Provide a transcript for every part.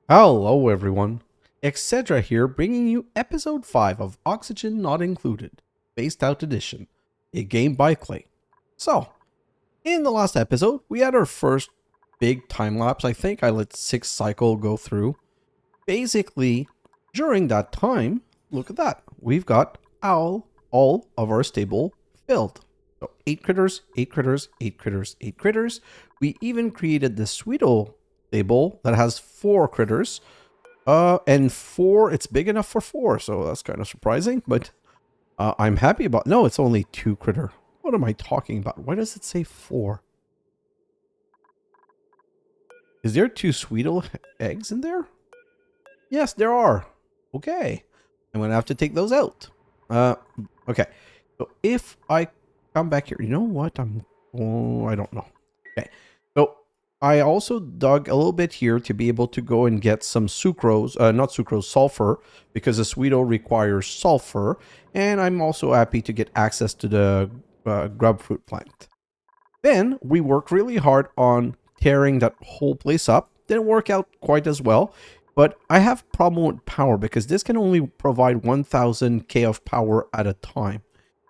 Hello everyone, xHedra here bringing you episode 5 of Oxygen Not Included, Spaced Out Edition, a game by Klei. So, in the last episode, we had our first big time lapse. I think I let 6 cycle go through. Basically, during that time, look at that, we've got all of our stable filled. So 8 critters, 8 critters, 8 critters, 8 critters. We even created the Sweetle Stable that has 4 critters. And 4, it's big enough for 4, so that's kind of surprising, but I'm happy about. No, it's only 2 critter. What am I talking about? Why does it say 4? Is there 2 Sweetle eggs in there? Yes, there are. Okay. I'm gonna have to take those out. Okay. So if I come back here, you know what? I don't know. Okay. So I also dug a little bit here to be able to go and get some sucrose, not sucrose, sulfur, because the Sweetle requires sulfur, and I'm also happy to get access to the grub fruit plant. Then we worked really hard on tearing that whole place up. Didn't work out quite as well, but I have a problem with power because this can only provide 1000k of power at a time,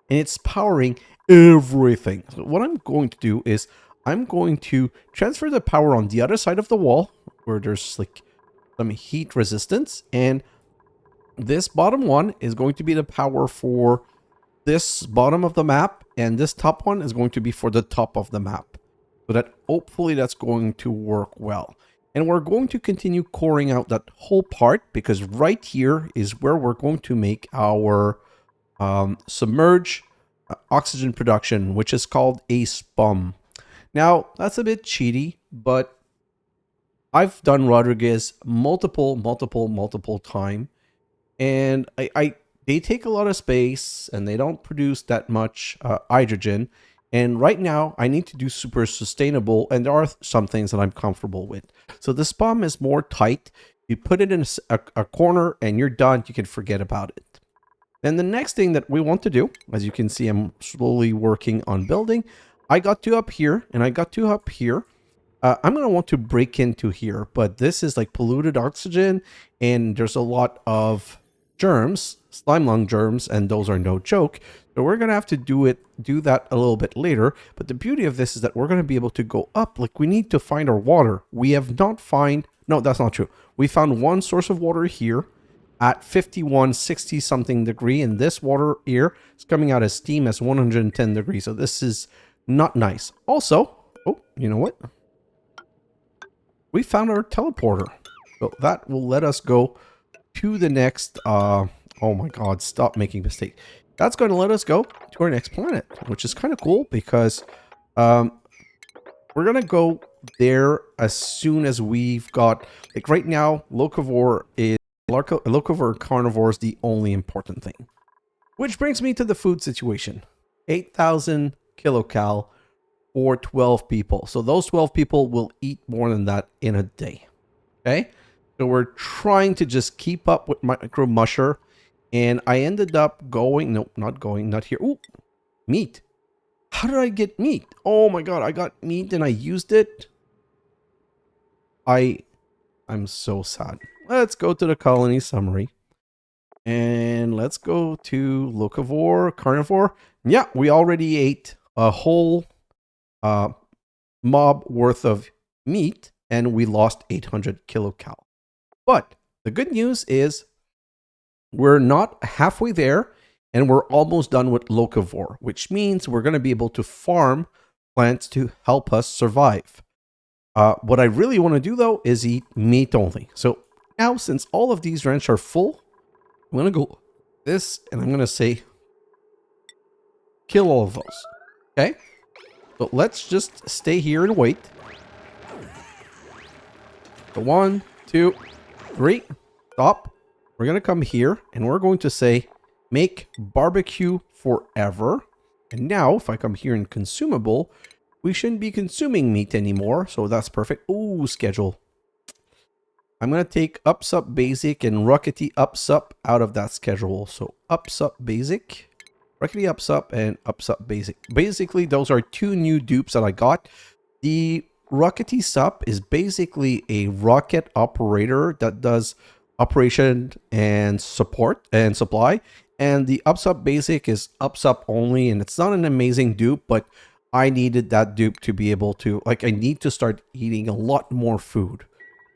and it's powering everything. So what I'm going to do is I'm going to transfer the power on the other side of the wall where there's like some heat resistance, and this bottom one is going to be the power for this bottom of the map, and this top one is going to be for the top of the map, so that hopefully that's going to work well. And we're going to continue coring out that whole part because right here is where we're going to make our submerge oxygen production, which is called a SPOM. Now, that's a bit cheaty, but I've done Rodriguez multiple time, and they take a lot of space and they don't produce that much hydrogen. And right now, I need to do super sustainable, and there are some things that I'm comfortable with. So the SPOM is more tight. You put it in a corner and you're done. You can forget about it. Then the next thing that we want to do, as you can see, I'm slowly working on building. I got 2 up here and I got 2 up here. I'm going to want to break into here, but this is like polluted oxygen and there's a lot of germs, slime lung germs, and those are no joke. So we're going to have to do that a little bit later. But the beauty of this is that we're going to be able to go up. Like, we need to find our water. We have not no, that's not true. We found one source of water here at 5160 something degree, and this water here is coming out as steam as 110 degrees. So this is not nice. Also, oh, you know what? We found our teleporter. So that will let us go to the next, oh my god, stop making mistakes. That's going to let us go to our next planet, which is kind of cool because we're going to go there as soon as we've got, like right now, locavore carnivore is the only important thing. Which brings me to the food situation. 8,000 kilocal for 12 people. So those 12 people will eat more than that in a day. Okay? So we're trying to just keep up with Micro Musher. And I ended up going, nope, not here. Ooh, meat. How did I get meat? Oh my god, I got meat and I used it. I'm so sad. Let's go to the colony summary. And let's go to locavore, carnivore. Yeah, we already ate a whole mob worth of meat and we lost 800 kilocal. But the good news is we're not halfway there and we're almost done with locavore, which means we're going to be able to farm plants to help us survive. What I really want to do though is eat meat only. So now, since all of these ranch are full, I'm going to go this and I'm going to say kill all of those. Okay? So let's just stay here and wait. So 1, 2, 3. Stop. We're going to come here and we're going to say make barbecue forever. And now if I come here in consumable, we shouldn't be consuming meat anymore. So that's perfect. Ooh, schedule. I'm going to take upsup basic and rockety upsup out of that schedule. So upsup basic, rockety upsup, and upsup basic. Basically, those are 2 new dupes that I got. The Rockety Sup is basically a rocket operator that does operation and support and supply. And the Upsup basic is Upsup only, and it's not an amazing dupe, but I needed that dupe to be able to, like, I need to start eating a lot more food.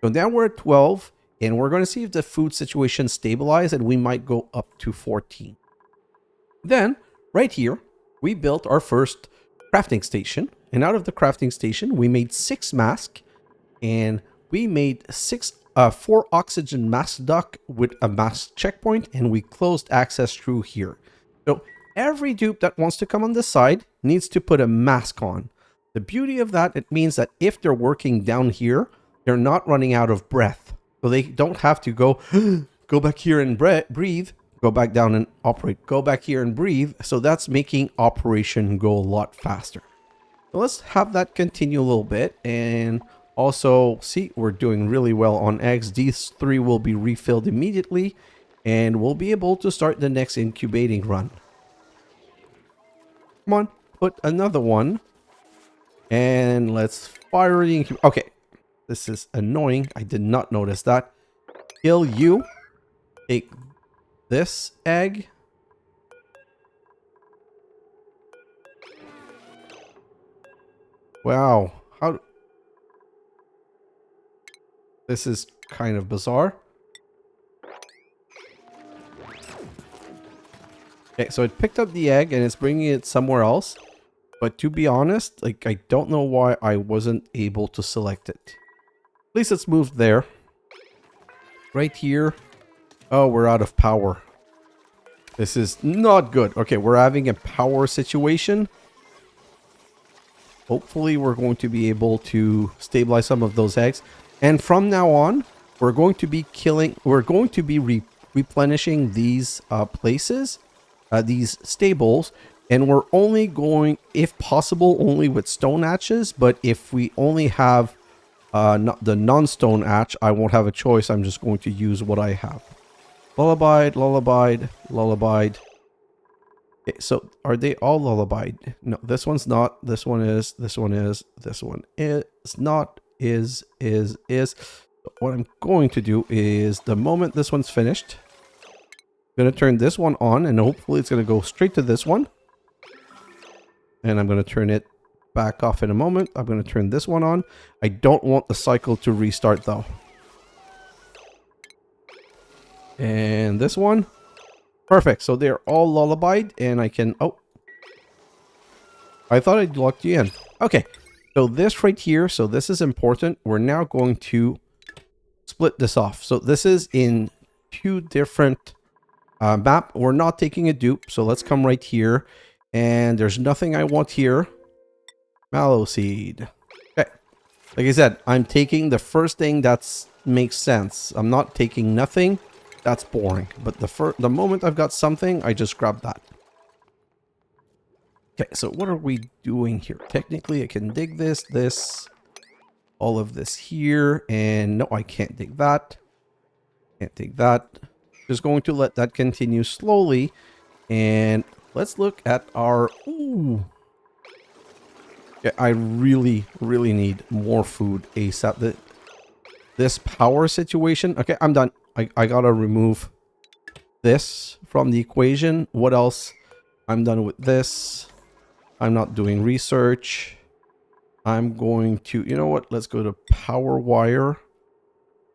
So now we're at 12, and we're going to see if the food situation stabilizes, and we might go up to 14. Then, right here, we built our first crafting station. And out of the crafting station, we made 6 masks. And we made 4 oxygen mask duct with a mask checkpoint. And we closed access through here. So every dupe that wants to come on this side needs to put a mask on. The beauty of that, it means that if they're working down here, they're not running out of breath. So they don't have to go back here and breathe. Go back down and operate. Go back here and breathe. So that's making operation go a lot faster. So let's have that continue a little bit. And also, see, we're doing really well on eggs. These 3 will be refilled immediately. And we'll be able to start the next incubating run. Come on, put another one. And let's fire the incubator. Okay, this is annoying. I did not notice that. Kill you. Take this egg. Wow. How? This is kind of bizarre. Okay, so it picked up the egg and it's bringing it somewhere else. But to be honest, like, I don't know why I wasn't able to select it. At least it's moved there. Right here. Oh, we're out of power. This is not good. Okay, we're having a power situation. Hopefully, we're going to be able to stabilize some of those eggs. And from now on, we're going to be replenishing these places, these stables. And we're only going, if possible, only with stone hatches. But if we only have the non-stone hatch, I won't have a choice. I'm just going to use what I have. Lullabied, lullabied, lullabied. Okay, so are they all lullabied? No, this one's not. This one is. This one is. This one is not. Is. So what I'm going to do is the moment this one's finished, I'm going to turn this one on and hopefully it's going to go straight to this one. And I'm going to turn it back off in a moment. I'm going to turn this one on. I don't want the cycle to restart though. And this one. Perfect. So they're all lullabied and I can... Oh. I thought I'd locked you in. Okay. So this right here. So this is important. We're now going to split this off. So this is in 2 different map. We're not taking a dupe. So let's come right here. And there's nothing I want here. Mallow seed. Okay. Like I said, I'm taking the first thing that makes sense. I'm not taking nothing. That's boring. But the moment I've got something, I just grab that. Okay, so what are we doing here? Technically, I can dig this, all of this here. And no, I can't dig that. Can't dig that. Just going to let that continue slowly. And let's look at our... Ooh. Yeah, I really need more food ASAP. This power situation... Okay, I'm done. I gotta remove this from the equation. What else? I'm done with this. I'm not doing research. I'm going to... You know what? Let's go to power wire.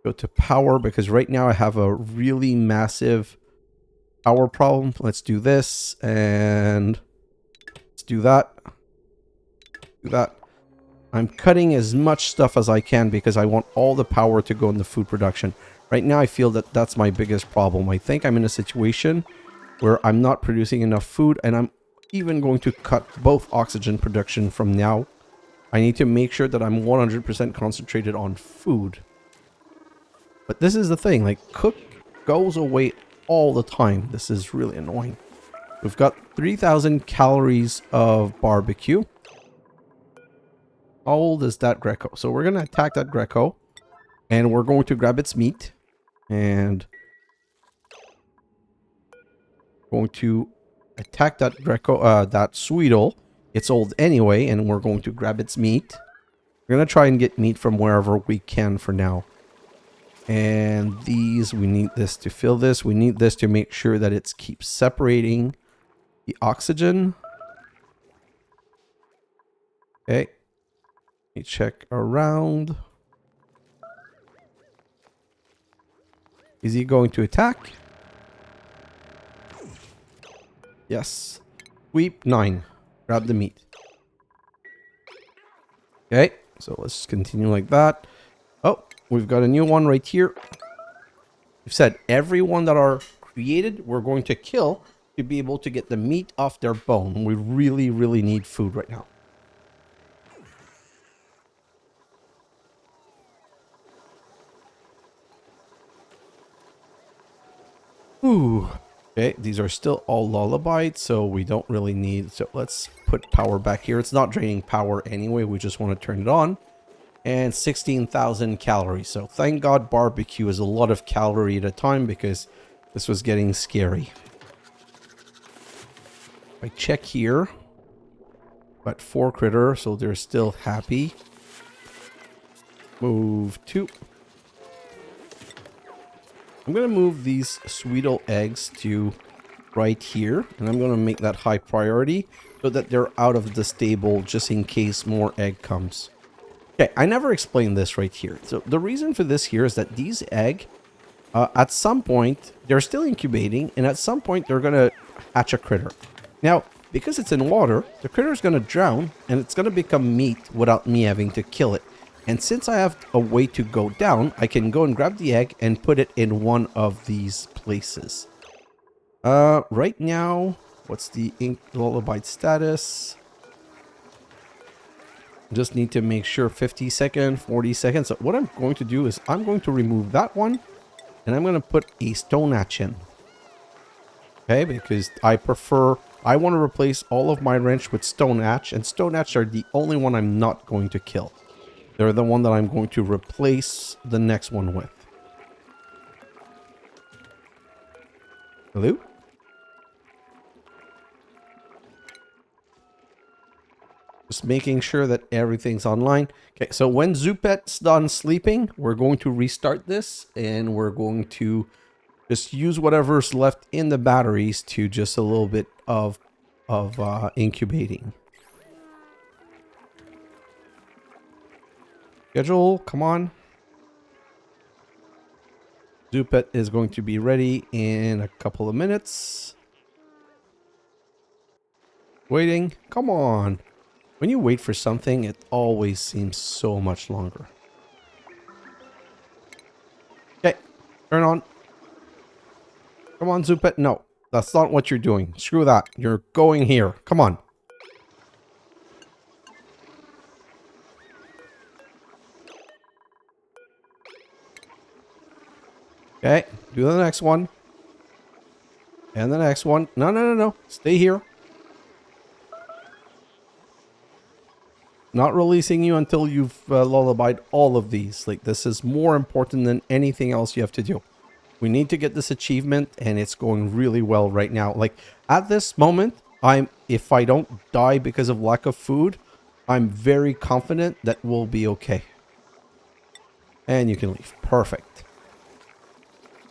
Go to power because right now I have a really massive power problem. Let's do this and let's do that. Do that. I'm cutting as much stuff as I can because I want all the power to go into food production. Right now I feel that that's my biggest problem. I think I'm in a situation where I'm not producing enough food and I'm even going to cut both oxygen production from now. I need to make sure that I'm 100% concentrated on food. But this is the thing, like, cook goes away all the time. This is really annoying. We've got 3,000 calories of barbecue. How old is that Drecko? So we're going to attack that Drecko. And we're going to grab its meat. And going to attack that Drecko, that Sweetle. It's old anyway, and we're going to grab its meat. We're going to try and get meat from wherever we can for now. And these, we need this to fill this. We need this to make sure that it keeps separating the oxygen. Okay. Let me check around. Is he going to attack? Yes. Sweep 9. Grab the meat. Okay. So let's continue like that. Oh, we've got a new one right here. We've said every one that are created, we're going to kill to be able to get the meat off their bone. We really, really need food right now. Ooh. Okay, these are still all lullabies, so we don't really need... So let's put power back here. It's not draining power anyway. We just want to turn it on. And 16,000 calories. So thank God barbecue is a lot of calorie at a time because this was getting scary. I check here. Got 4 critter, so they're still happy. Move 2. I'm going to move these Sweetle eggs to right here. And I'm going to make that high priority so that they're out of the stable just in case more egg comes. Okay, I never explained this right here. So the reason for this here is that these egg, at some point, they're still incubating. And at some point, they're going to hatch a critter. Now, because it's in water, the critter is going to drown. And it's going to become meat without me having to kill it. And since I have a way to go down, I can go and grab the egg and put it in one of these places. Right now, what's the lullaby status? Just need to make sure 50 seconds, 40 seconds. So what I'm going to do is I'm going to remove that one. And I'm going to put a stone hatch in. Okay, because I want to replace all of my wrench with stone hatch. And stone hatch are the only one I'm not going to kill. They're the one that I'm going to replace the next one with. Hello? Just making sure that everything's online. Okay, so when Zupet's done sleeping, we're going to restart this. And we're going to just use whatever's left in the batteries to just a little bit of incubating. Schedule, come on. Zupet is going to be ready in a couple of minutes. Waiting, come on. When you wait for something, it always seems so much longer. Okay, turn on. Come on, Zupet. No, that's not what you're doing. Screw that. You're going here. Come on. Okay, do the next one. And the next one. No, no, no, no. Stay here. Not releasing you until you've lullabied all of these. Like, this is more important than anything else you have to do. We need to get this achievement, and it's going really well right now. Like, at this moment, if I don't die because of lack of food, I'm very confident that we'll be okay. And you can leave. Perfect.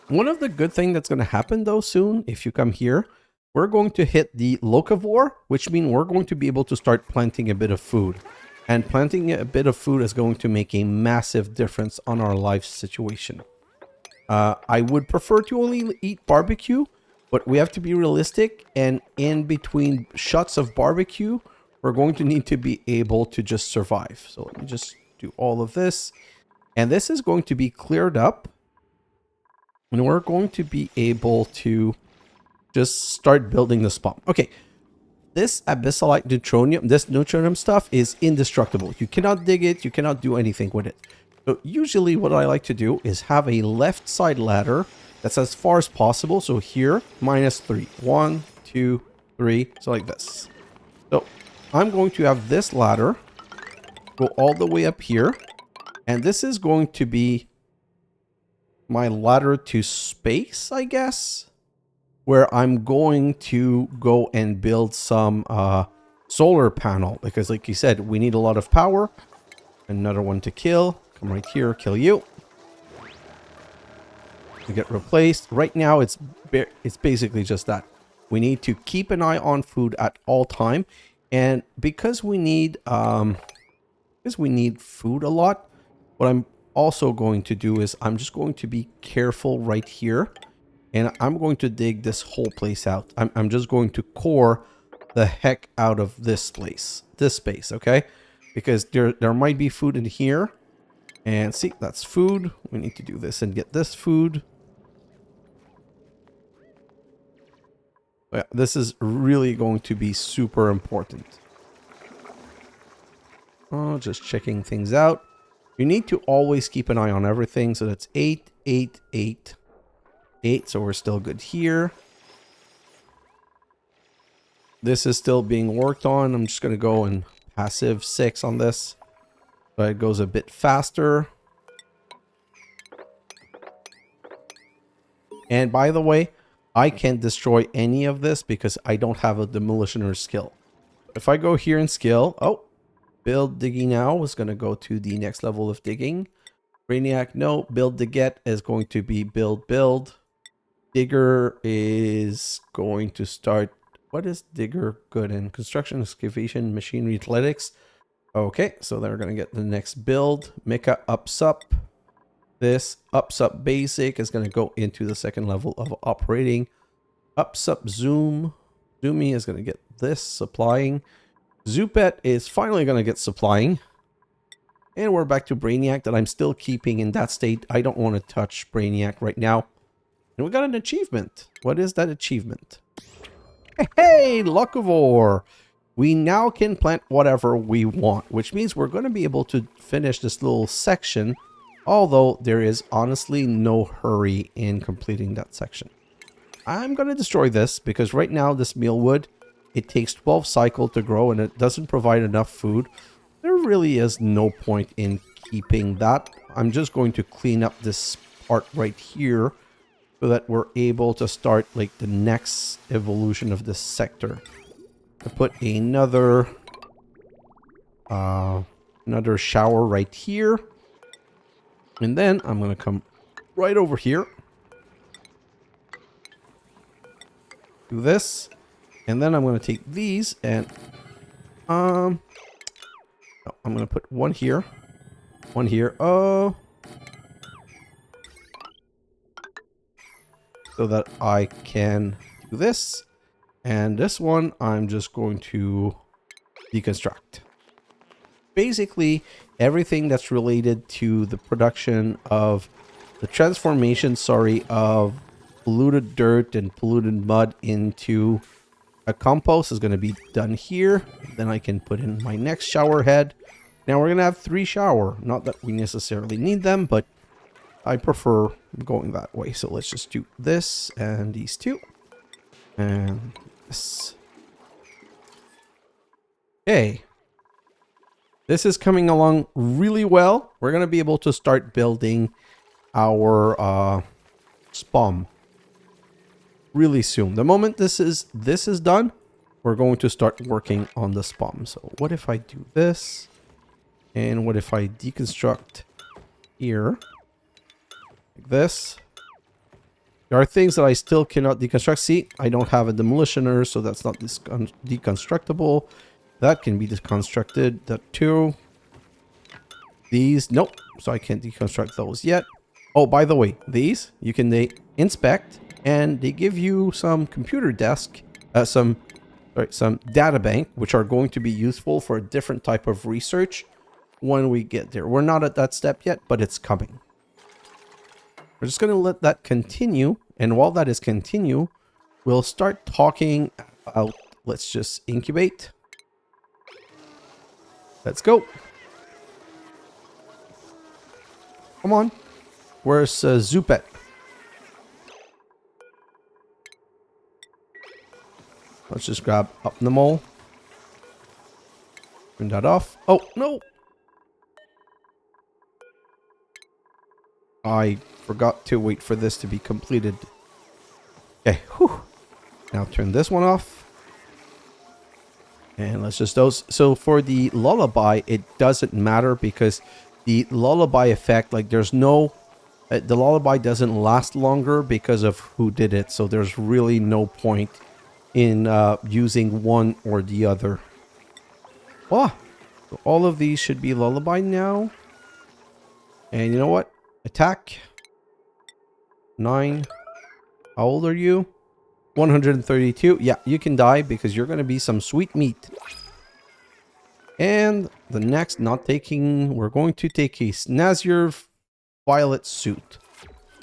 One of the good things that's going to happen, though, soon, if you come here, we're going to hit the locavore, which means we're going to be able to start planting a bit of food. And planting a bit of food is going to make a massive difference on our life situation. I would prefer to only eat barbecue, but we have to be realistic. And in between shots of barbecue, we're going to need to be able to just survive. So let me just do all of this. And this is going to be cleared up. And we're going to be able to just start building the SPOM. Okay. This abyssalite neutronium, this neutronium stuff is indestructible. You cannot dig it. You cannot do anything with it. So usually what I like to do is have a left side ladder that's as far as possible. So here, -3. 1, 2, 3. So like this. So I'm going to have this ladder go all the way up here. And this is going to be my ladder to space, I guess, where I'm going to go and build some solar panel, because like you said, we need a lot of power. Another one to kill. Come right here, kill you. You get replaced. Right now, it's basically just that. We need to keep an eye on food at all time. And because we need food a lot, what I'm also going to do is I'm just going to be careful right here. And I'm going to dig this whole place out. I'm just going to core the heck out of this place, this space, okay? Because there might be food in here. And see, that's food. We need to do this and get this food. Yeah, this is really going to be super important. Oh, just checking things out. You need to always keep an eye on everything. So that's 8, 8, 8, 8. So we're still good here. This is still being worked on. I'm just going to go and passive 6 on this. So it goes a bit faster. And by the way, I can't destroy any of this because I don't have a demolitioner skill. If I go here in skill, oh, build digging now is going to go to the next level of digging. Brainiac, no. Build to get is going to be build. Digger is going to start. What is digger good in? Construction, excavation, machinery, athletics. Okay, so they're going to get the next build. Mecha ups up. This ups up basic is going to go into the second level of operating. Ups up zoom. Zoomy is going to get this supplying. Zoopet is finally going to get supplying. And we're back to Brainiac that I'm still keeping in that state. I don't want to touch Brainiac right now. And we got an achievement. What is that achievement? Hey, Locavore! We now can plant whatever we want, which means we're going to be able to finish this little section. Although there is honestly no hurry in completing that section. I'm going to destroy this because right now this mealwood, it takes 12 cycles to grow and it doesn't provide enough food. There really is no point in keeping that. I'm just going to clean up this part right here so that we're able to start like the next evolution of this sector. I put another shower right here. And then I'm going to come right over here. Do this. And then I'm going to take these and... no, I'm going to put one here. One here. Oh. So that I can do this. And this one I'm just going to deconstruct. Basically, everything that's related to the production of the transformation, of polluted dirt and polluted mud into a compost is going to be done here. Then I can put in my next shower head. Now we're going to have 3 shower. Not that we necessarily need them, but I prefer going that way. So let's just do this and these 2. And this. Okay. This is coming along really well. We're going to be able to start building our SPOM really soon. The moment this is done, we're going to start working on the SPOM. So what if I do this? And what if I deconstruct here? Like this. There are things that I still cannot deconstruct. See, I don't have a demolitioner, so that's not deconstructible. That can be deconstructed. That too. These, nope. So I can't deconstruct those yet. Oh, by the way, these you can inspect, and they give you some computer desk, some data bank, which are going to be useful for a different type of research when we get there. We're not at that step yet, but it's coming. We're just going to let that continue, and while that is continue, we'll start talking about. Let's just incubate. Let's go. Come on. Where's Zoopet? Let's just grab up the mole. Turn that off. Oh, no. I forgot to wait for this to be completed. Okay. Whew. Now turn this one off. And let's just those. So for the lullaby, it doesn't matter because the lullaby effect, like there's no, the lullaby doesn't last longer because of who did it. So there's really no point in using one or the other. Oh, so all of these should be lullaby now. And you know what? Attack. 9. How old are you? 132. Yeah, you can die because you're going to be some sweet meat. And the next, not taking, we're going to take a Snazure Violet suit.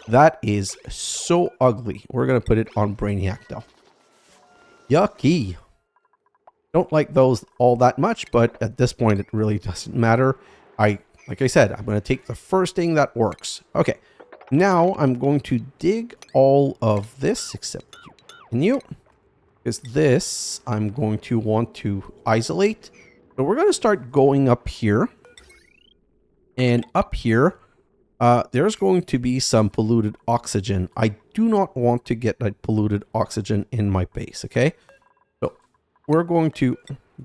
That is so ugly. We're going to put it on Brainiac though. Yucky. Don't like those all that much, but at this point it really doesn't matter. Like I said, I'm going to take the first thing that works. Okay. Now I'm going to dig all of this except you. And you. Because this I'm going to want to isolate. So we're going to start going up here. And up here, there's going to be some polluted oxygen. I do not want to get that polluted oxygen in my base, okay? So we're going to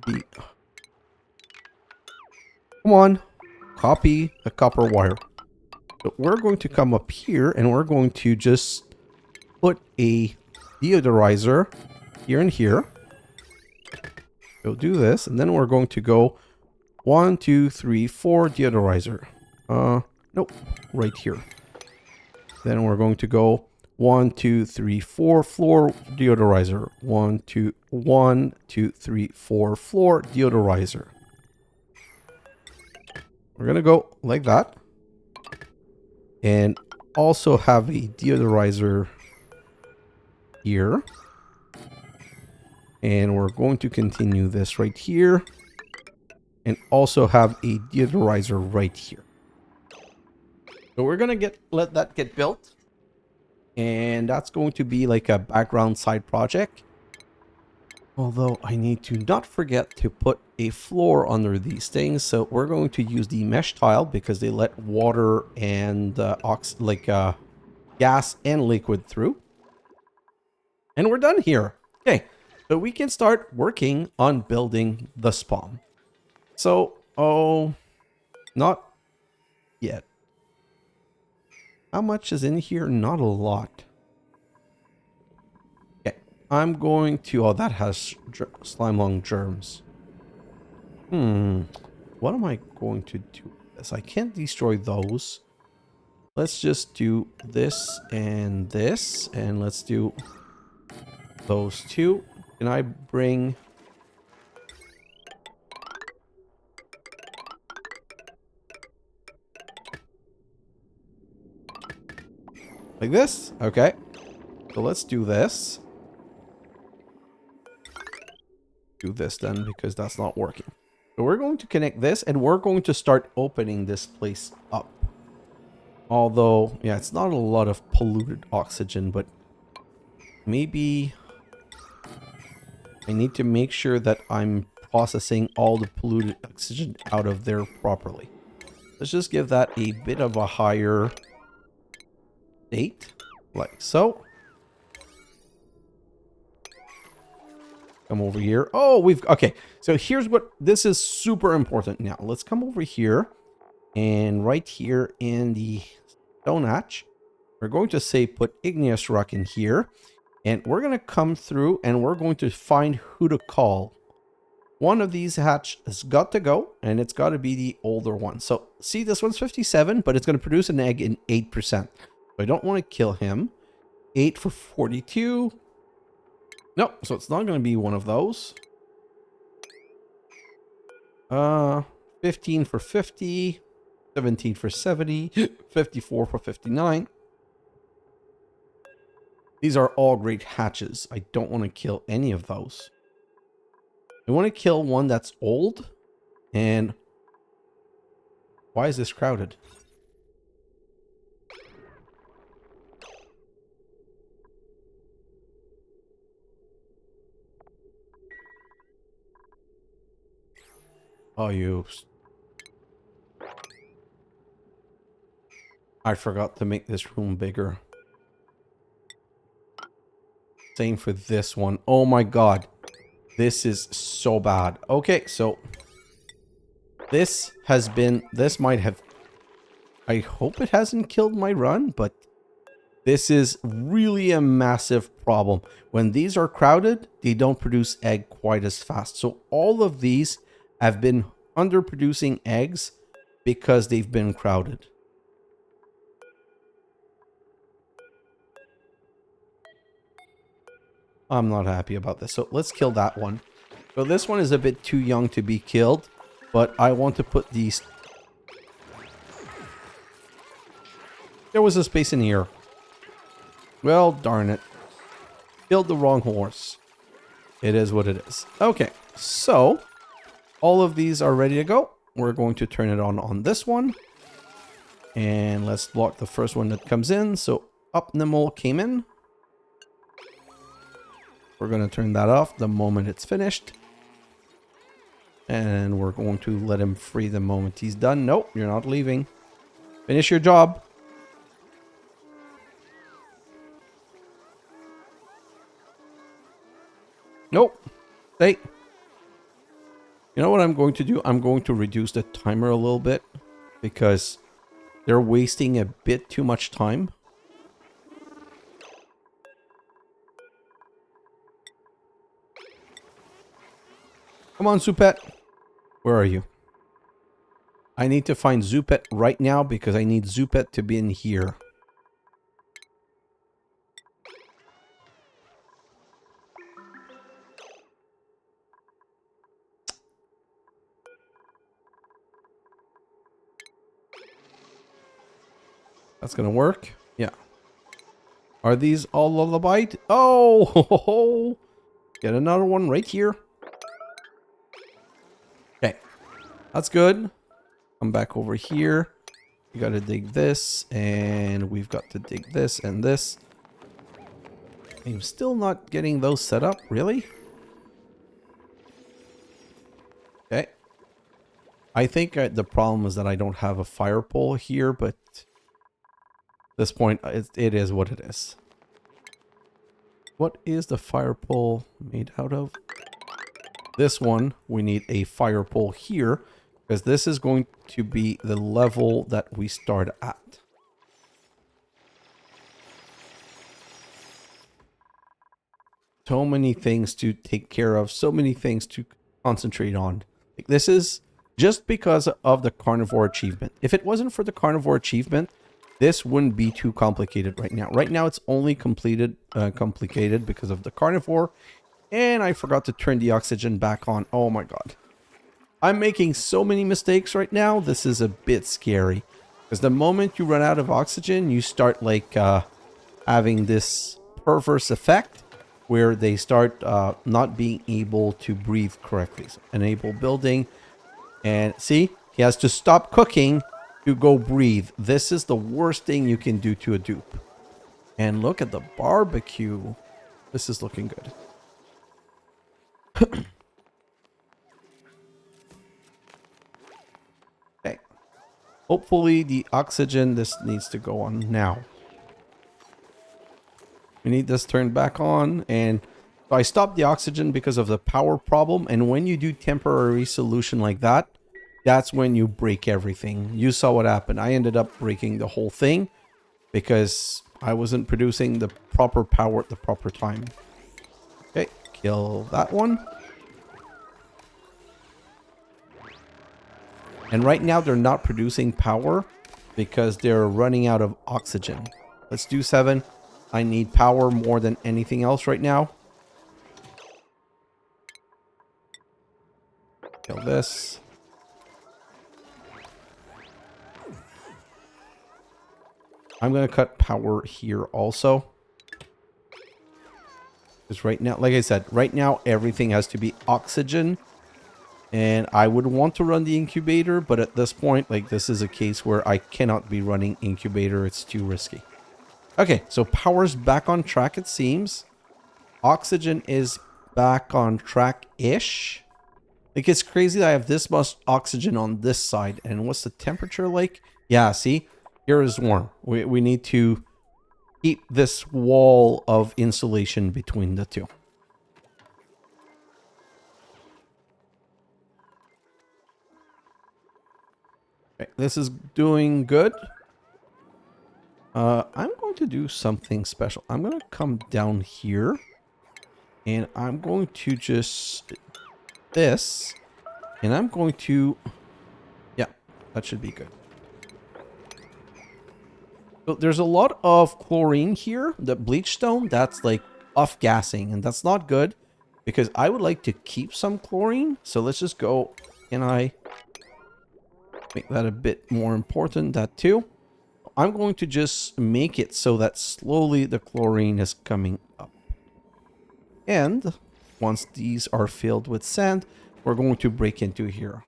be... Come on. Copy the copper wire. So we're going to come up here and we're going to just put a deodorizer here and here. We'll do this and then we're going to go 1, 2, 3, 4 deodorizer. Nope, right here. Then we're going to go 1, 2, 3, 4 floor deodorizer. 1, 2, 3, 4 floor deodorizer. We're gonna go like that. And also have a deodorizer here. And we're going to continue this right here. And also have a deodorizer right here. So we're going to let that get built. And that's going to be like a background side project. Although I need to not forget to put a floor under these things. So we're going to use the mesh tile because they let water and gas and liquid through. And we're done here. Okay, so we can start working on building the SPOM. So, not yet. How much is in here? Not a lot. Okay, I'm going to... Oh, that has slime lung germs. What am I going to do with this? I can't destroy those. Let's just do this. And let's do those two. Can I bring... Like this? Okay. So let's do this. Do this then, because that's not working. So we're going to connect this, and we're going to start opening this place up. Although, yeah, it's not a lot of polluted oxygen, but maybe I need to make sure that I'm processing all the polluted oxygen out of there properly. Let's just give that a bit of a higher state, like so. Come over here. Oh, okay. So here's what, this is super important. Now let's come over here, and right here in the stone hatch, we're going to say put igneous rock in here, and we're going to come through and we're going to find who to call. One of these hatch has got to go, and it's got to be the older one. So see, this one's 57, but it's going to produce an egg in 8%. So I don't want to kill him. 8 for 42. No, so it's not going to be one of those. 15 for 50. 17 for 70. 54 for 59. These are all great hatches. I don't want to kill any of those. I want to kill one that's old. And why is this crowded? Oh, I forgot to make this room bigger. Same for this one. Oh my god. This is so bad. Okay, so this might have, I hope it hasn't killed my run, but this is really a massive problem. When these are crowded, they don't produce egg quite as fast. So all of these have been underproducing eggs because they've been crowded. I'm not happy about this. So let's kill that one. So this one is a bit too young to be killed, but I want to put these... There was a space in here. Well, darn it. Killed the wrong horse. It is what it is. Okay, so all of these are ready to go. We're going to turn it on this one. And let's block the first one that comes in. So Optimal came in. We're going to turn that off the moment it's finished. And we're going to let him free the moment he's done. Nope, you're not leaving. Finish your job. Nope. Stay. You know what I'm going to do? I'm going to reduce the timer a little bit because they're wasting a bit too much time. Come on, Zoopet. Where are you? I need to find Zoopet right now because I need Zoopet to be in here. That's gonna work. Yeah. Are these all lullabied? Oh! Get another one right here. Okay. That's good. Come back over here. We gotta dig this, and we've got to dig this and this. I'm still not getting those set up, really? Okay. I think the problem is that I don't have a fire pole here, but at this point, it is what it is. What is the fire pole made out of? This one, we need a fire pole here, because this is going to be the level that we start at. So many things to take care of, so many things to concentrate on. Like, this is just because of the Carnivor achievement. If it wasn't for the Carnivor achievement, this wouldn't be too complicated right now. Right now, it's only complicated because of the Carnivor. And I forgot to turn the oxygen back on. Oh my god. I'm making so many mistakes right now. This is a bit scary. Because the moment you run out of oxygen, you start like having this perverse effect where they start not being able to breathe correctly. So enable building. And see, he has to stop cooking to go breathe. This is the worst thing you can do to a dupe. And look at the barbecue. This is looking good. Okay. Hopefully the oxygen, this needs to go on now. We need this turned back on, and so I stopped the oxygen because of the power problem. And when you do temporary solution like that, that's when you break everything. You saw what happened. I ended up breaking the whole thing because I wasn't producing the proper power at the proper time. Okay, kill that one. And right now they're not producing power because they're running out of oxygen. Let's do 7. I need power more than anything else right now. Kill this. I'm going to cut power here also. Because right now, like I said, right now everything has to be oxygen. And I would want to run the incubator, but at this point, like, this is a case where I cannot be running incubator. It's too risky. Okay, so power's back on track, it seems. Oxygen is back on track-ish. Like, it's crazy that I have this much oxygen on this side. And what's the temperature like? Yeah, see? Here is warm. We need to keep this wall of insulation between the two. Okay, this is doing good. I'm going to do something special. I'm going to come down here. And I'm going to just... this. And I'm going to... yeah, that should be good. So there's a lot of chlorine here. The bleach stone, that's like off-gassing. And that's not good. Because I would like to keep some chlorine. So let's just go... can I... make that a bit more important? That too. I'm going to just make it so that slowly the chlorine is coming up. And once these are filled with sand, we're going to break into here.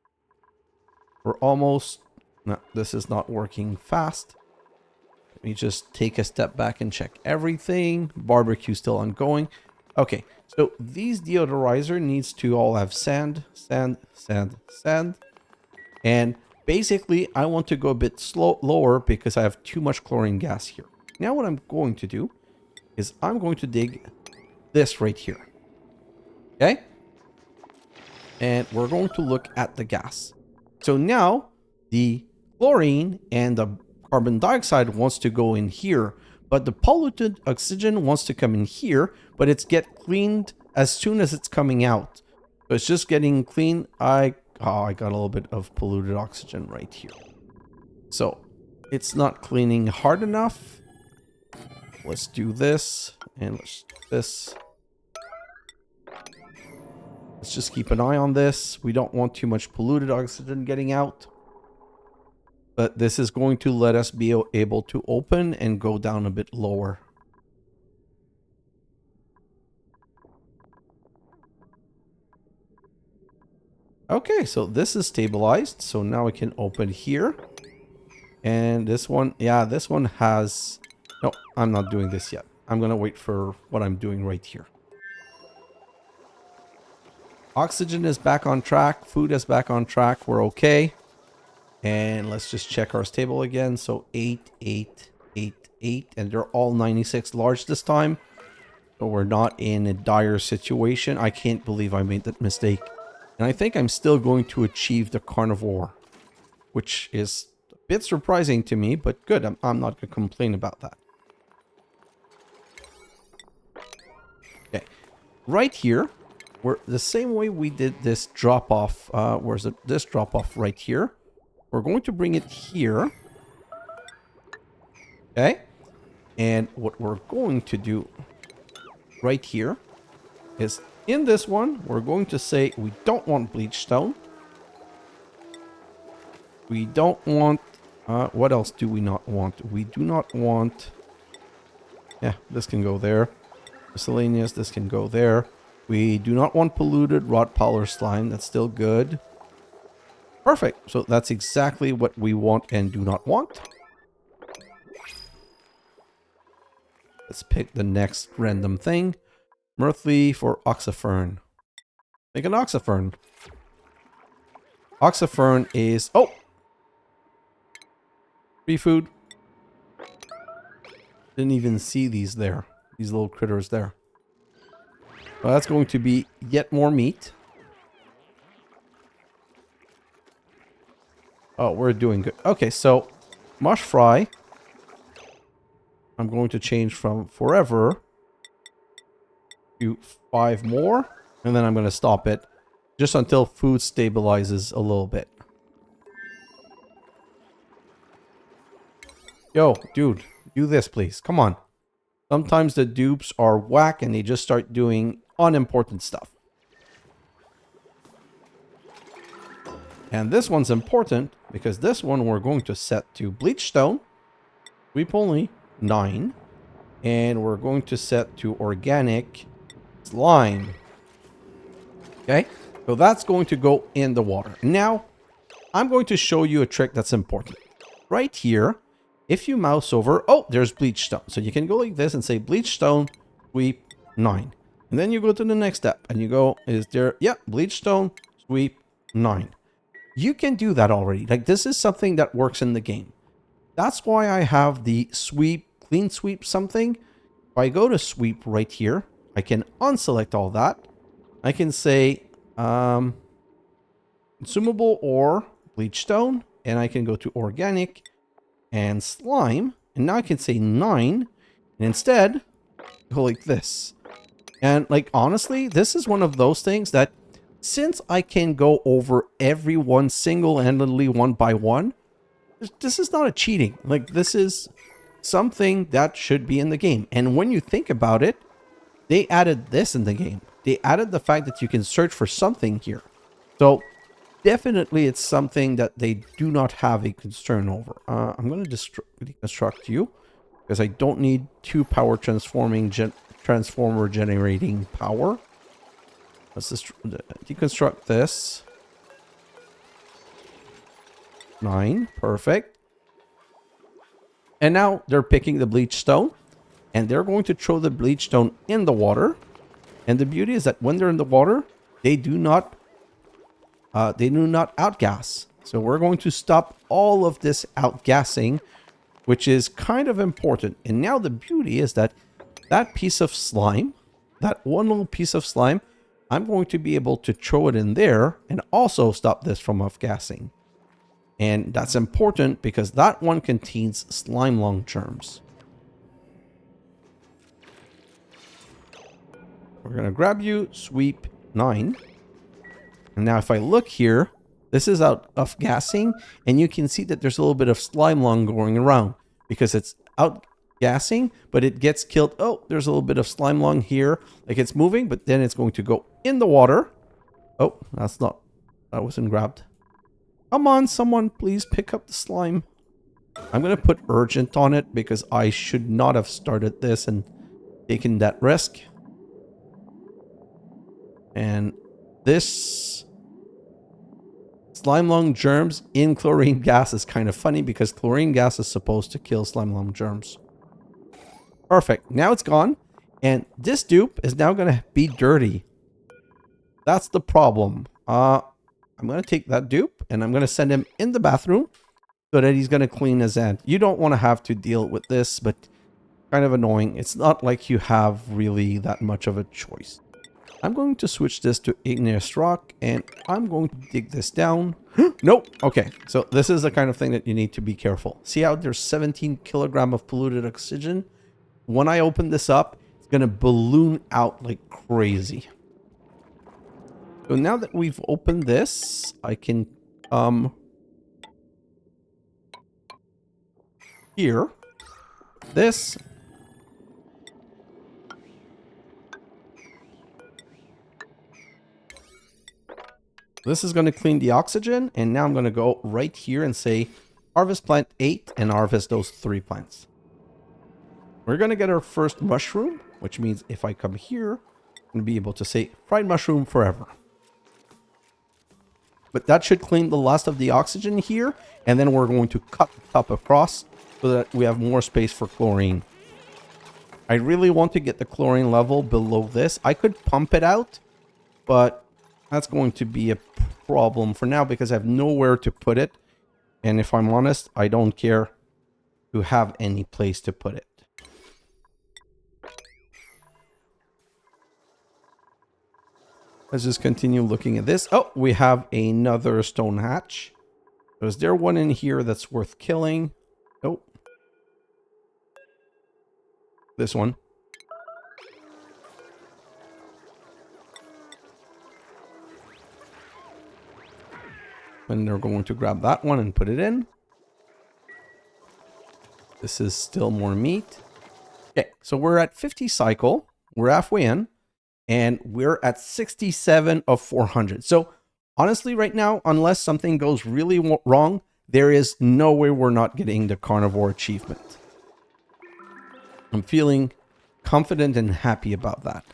We're almost... no, this is not working fast. Let me just take a step back and check everything. Barbecue still ongoing. Okay, so these deodorizer needs to all have sand, sand, sand, sand. And basically, I want to go a bit lower because I have too much chlorine gas here. Now what I'm going to do is I'm going to dig this right here. Okay? And we're going to look at the gas. So now the chlorine and the carbon dioxide wants to go in here, but the polluted oxygen wants to come in here, but it's get cleaned as soon as it's coming out. So it's just getting clean. I got a little bit of polluted oxygen right here. So it's not cleaning hard enough. Let's do this and let's do this. Let's just keep an eye on this. We don't want too much polluted oxygen getting out. But this is going to let us be able to open and go down a bit lower. Okay, so this is stabilized. So now we can open here. And this one, yeah, this one has... no, I'm not doing this yet. I'm going to wait for what I'm doing right here. Oxygen is back on track. Food is back on track. We're okay. And let's just check our stable again. So 8, 8, 8, 8. And they're all 96 large this time. So we're not in a dire situation. I can't believe I made that mistake. And I think I'm still going to achieve the Carnivor, which is a bit surprising to me, but good. I'm not going to complain about that. Okay. Right here, we're the same way we did this drop off. Where's it? This drop off right here. We're going to bring it here. Okay. And what we're going to do right here is in this one, we're going to say we don't want bleach stone. We don't want... what else do we not want? We do not want... yeah, this can go there. Miscellaneous, this can go there. We do not want polluted rot powder slime. That's still good. Perfect. So that's exactly what we want and do not want. Let's pick the next random thing. Mirthly for oxifern. Make an oxifern. Oxifern is... oh! Free food. Didn't even see these there. These little critters there. Well, that's going to be yet more meat. Oh, we're doing good. Okay, so mush fry. I'm going to change from forever to 5 more. And then I'm going to stop it just until food stabilizes a little bit. Yo, dude, do this, please. Come on. Sometimes the dupes are whack and they just start doing unimportant stuff. And this one's important because this one we're going to set to bleach stone. Sweep only 9. And we're going to set to organic slime. Okay, so that's going to go in the water. Now, I'm going to show you a trick that's important. Right here, if you mouse over, oh, there's bleach stone. So you can go like this and say bleach stone, sweep 9. And then you go to the next step and you go, is there, yeah, bleach stone, sweep 9. You can do that already. Like, this is something that works in the game. That's why I have the sweep, clean sweep something. If I go to sweep right here, I can unselect all that. I can say consumable or bleach stone. and I can go to organic and slime. And now I can say 9. And instead, go like this. And like, honestly, this is one of those things that since I can go over every one single-handedly one by one, this is not a cheating. Like, this is something that should be in the game. And when you think about it, they added this in the game. They added the fact that you can search for something here. So definitely it's something that they do not have a concern over. I'm going to deconstruct you because I don't need 2 power transformer generating power. Let's just deconstruct this. 9, perfect. And now they're picking the bleach stone, and they're going to throw the bleach stone in the water. And the beauty is that when they're in the water, they do not outgas. So we're going to stop all of this outgassing, which is kind of important. And now the beauty is that that piece of slime, that one little piece of slime, I'm going to be able to throw it in there and also stop this from outgassing. And that's important because that one contains slime lung germs. We're going to grab you, sweep 9. And now if I look here, this is out of gassing, and you can see that there's a little bit of slime lung going around because it's out gassing, but it gets killed. Oh, there's a little bit of slime lung here. Like it's moving, but then it's going to go in the water. Oh, that wasn't grabbed. Come on, someone, please pick up the slime. I'm going to put urgent on it because I should not have started this and taken that risk. And this slime lung germs in chlorine gas is kind of funny because chlorine gas is supposed to kill slime lung germs. Perfect. Now it's gone. And this dupe is now going to be dirty. That's the problem. I'm going to take that dupe and I'm going to send him in the bathroom so that he's going to clean his end. You don't want to have to deal with this, but kind of annoying. It's not like you have really that much of a choice. I'm going to switch this to igneous rock and I'm going to dig this down. Nope. Okay. So this is the kind of thing that you need to be careful. See how there's 17 kilogram of polluted oxygen? When I open this up, it's going to balloon out like crazy. So now that we've opened this, I can here, this. This is going to clean the oxygen, and now I'm going to go right here and say harvest plant 8 and harvest those 3 plants. We're going to get our first mushroom, which means if I come here, I'm going to be able to say fried mushroom forever. But that should clean the last of the oxygen here, and then we're going to cut the top across so that we have more space for chlorine. I really want to get the chlorine level below this. I could pump it out, but that's going to be a problem for now because I have nowhere to put it. And if I'm honest, I don't care to have any place to put it. Let's just continue looking at this. Oh, we have another stone hatch. So is there one in here that's worth killing? Nope. This one. And they're going to grab that one and put it in. This is still more meat. Okay, so we're at 50 cycle. We're halfway in. And we're at 67 of 400. So honestly, right now, unless something goes really wrong, there is no way we're not getting the carnivore achievement. I'm feeling confident and happy about that.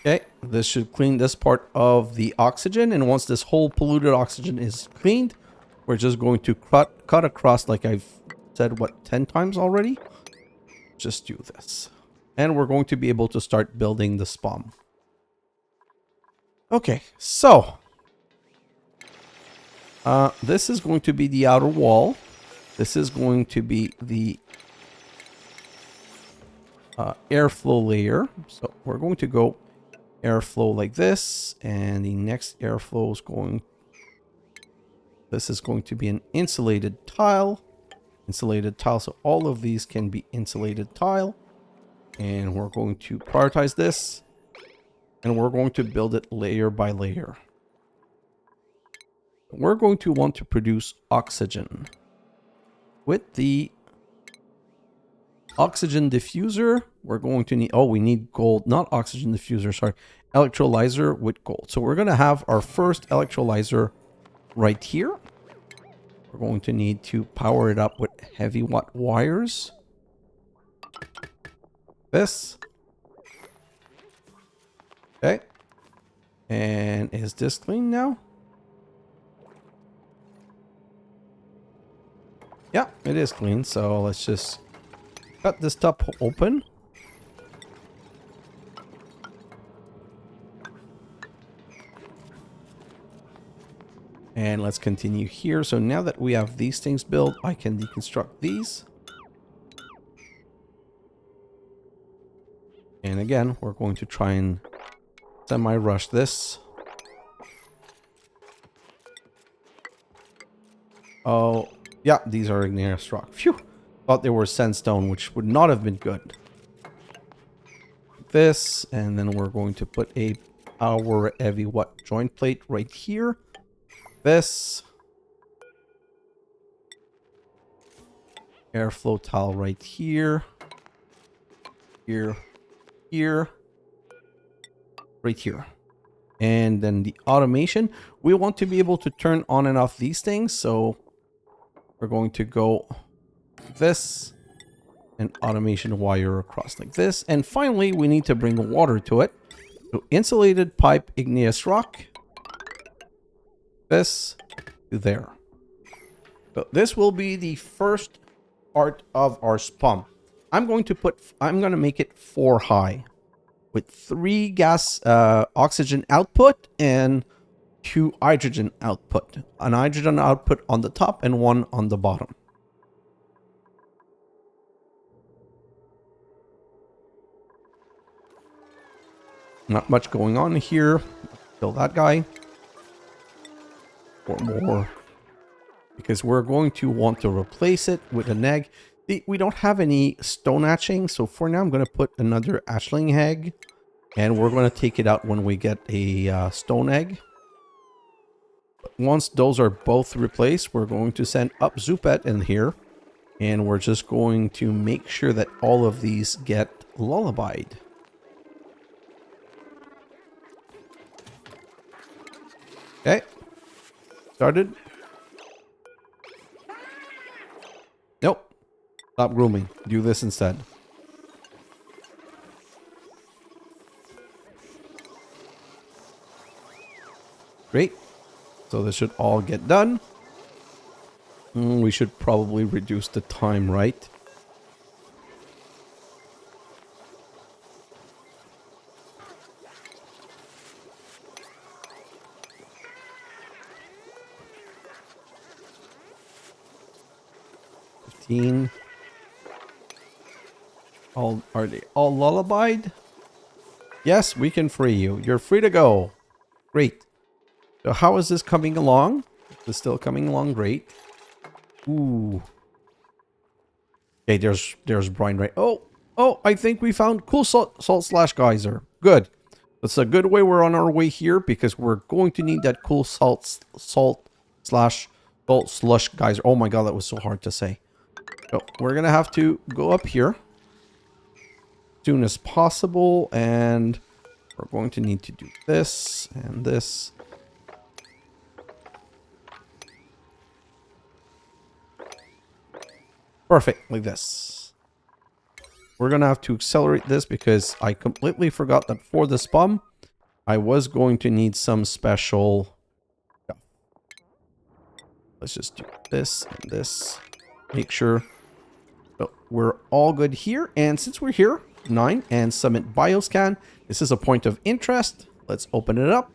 Okay, this should clean this part of the oxygen. And once this whole polluted oxygen is cleaned, we're just going to cut across like I've said, what, 10 times already? Just do this. And we're going to be able to start building the SPOM. Okay, so this is going to be the outer wall. This is going to be the airflow layer. So we're going to go airflow like this, and the next airflow is going, this is going to be an insulated tile. So all of these can be insulated tile. And we're going to prioritize this, and we're going to build it layer by layer. We're going to want to produce oxygen. With the oxygen diffuser, we're going to need, oh, we need gold, not oxygen diffuser, sorry, electrolyzer with gold. So we're going to have our first electrolyzer right here. We're going to need to power it up with heavy watt wires. This. Okay. And is this clean now? Yeah, it is clean. So let's just cut this top open. And let's continue here. So now that we have these things built, I can deconstruct these. And again, we're going to try and semi-rush this. Oh, yeah, these are igneous rock. Phew! Thought they were sandstone, which would not have been good. This, and then we're going to put a power heavy watt joint plate right here. This. Airflow tile right here. Here, right here. And then the automation, we want to be able to turn on and off these things, so we're going to go this and automation wire across like this. And finally, we need to bring water to it. So insulated pipe igneous rock, this to there. So this will be the first part of our SPOM. I'm going to make it 4 high with 3 gas oxygen output and 2 hydrogen output. An hydrogen output on the top and 1 on the bottom. Not much going on here. Kill that guy. 4 more. Because we're going to want to replace it with an egg. We don't have any stone hatching, so for now I'm going to put another hatchling egg, and we're going to take it out when we get a stone egg. Once those are both replaced, we're going to send up Zoopet in here, and we're just going to make sure that all of these get lullabied. Okay, started. Nope. Stop grooming. Do this instead. Great. So this should all get done. We should probably reduce the time, right? Are they all lullabied? Yes, we can free you. You're free to go. Great. So how is this coming along? It's still coming along great. Ooh. Okay, there's Brian right. Oh, I think we found cool salt slash geyser. Good. That's a good way we're on our way here because we're going to need that cool salt slash slush geyser. Oh my god, that was so hard to say. So we're gonna have to go up here as soon as possible, and we're going to need to do this and this. Perfect, like this. We're gonna have to accelerate this because I completely forgot that for the SPOM, I was going to need some special stuff. Let's just do this and this. Make sure. So we're all good here, and since we're here, 9 and submit bioscan. This is a point of interest. Let's open it up.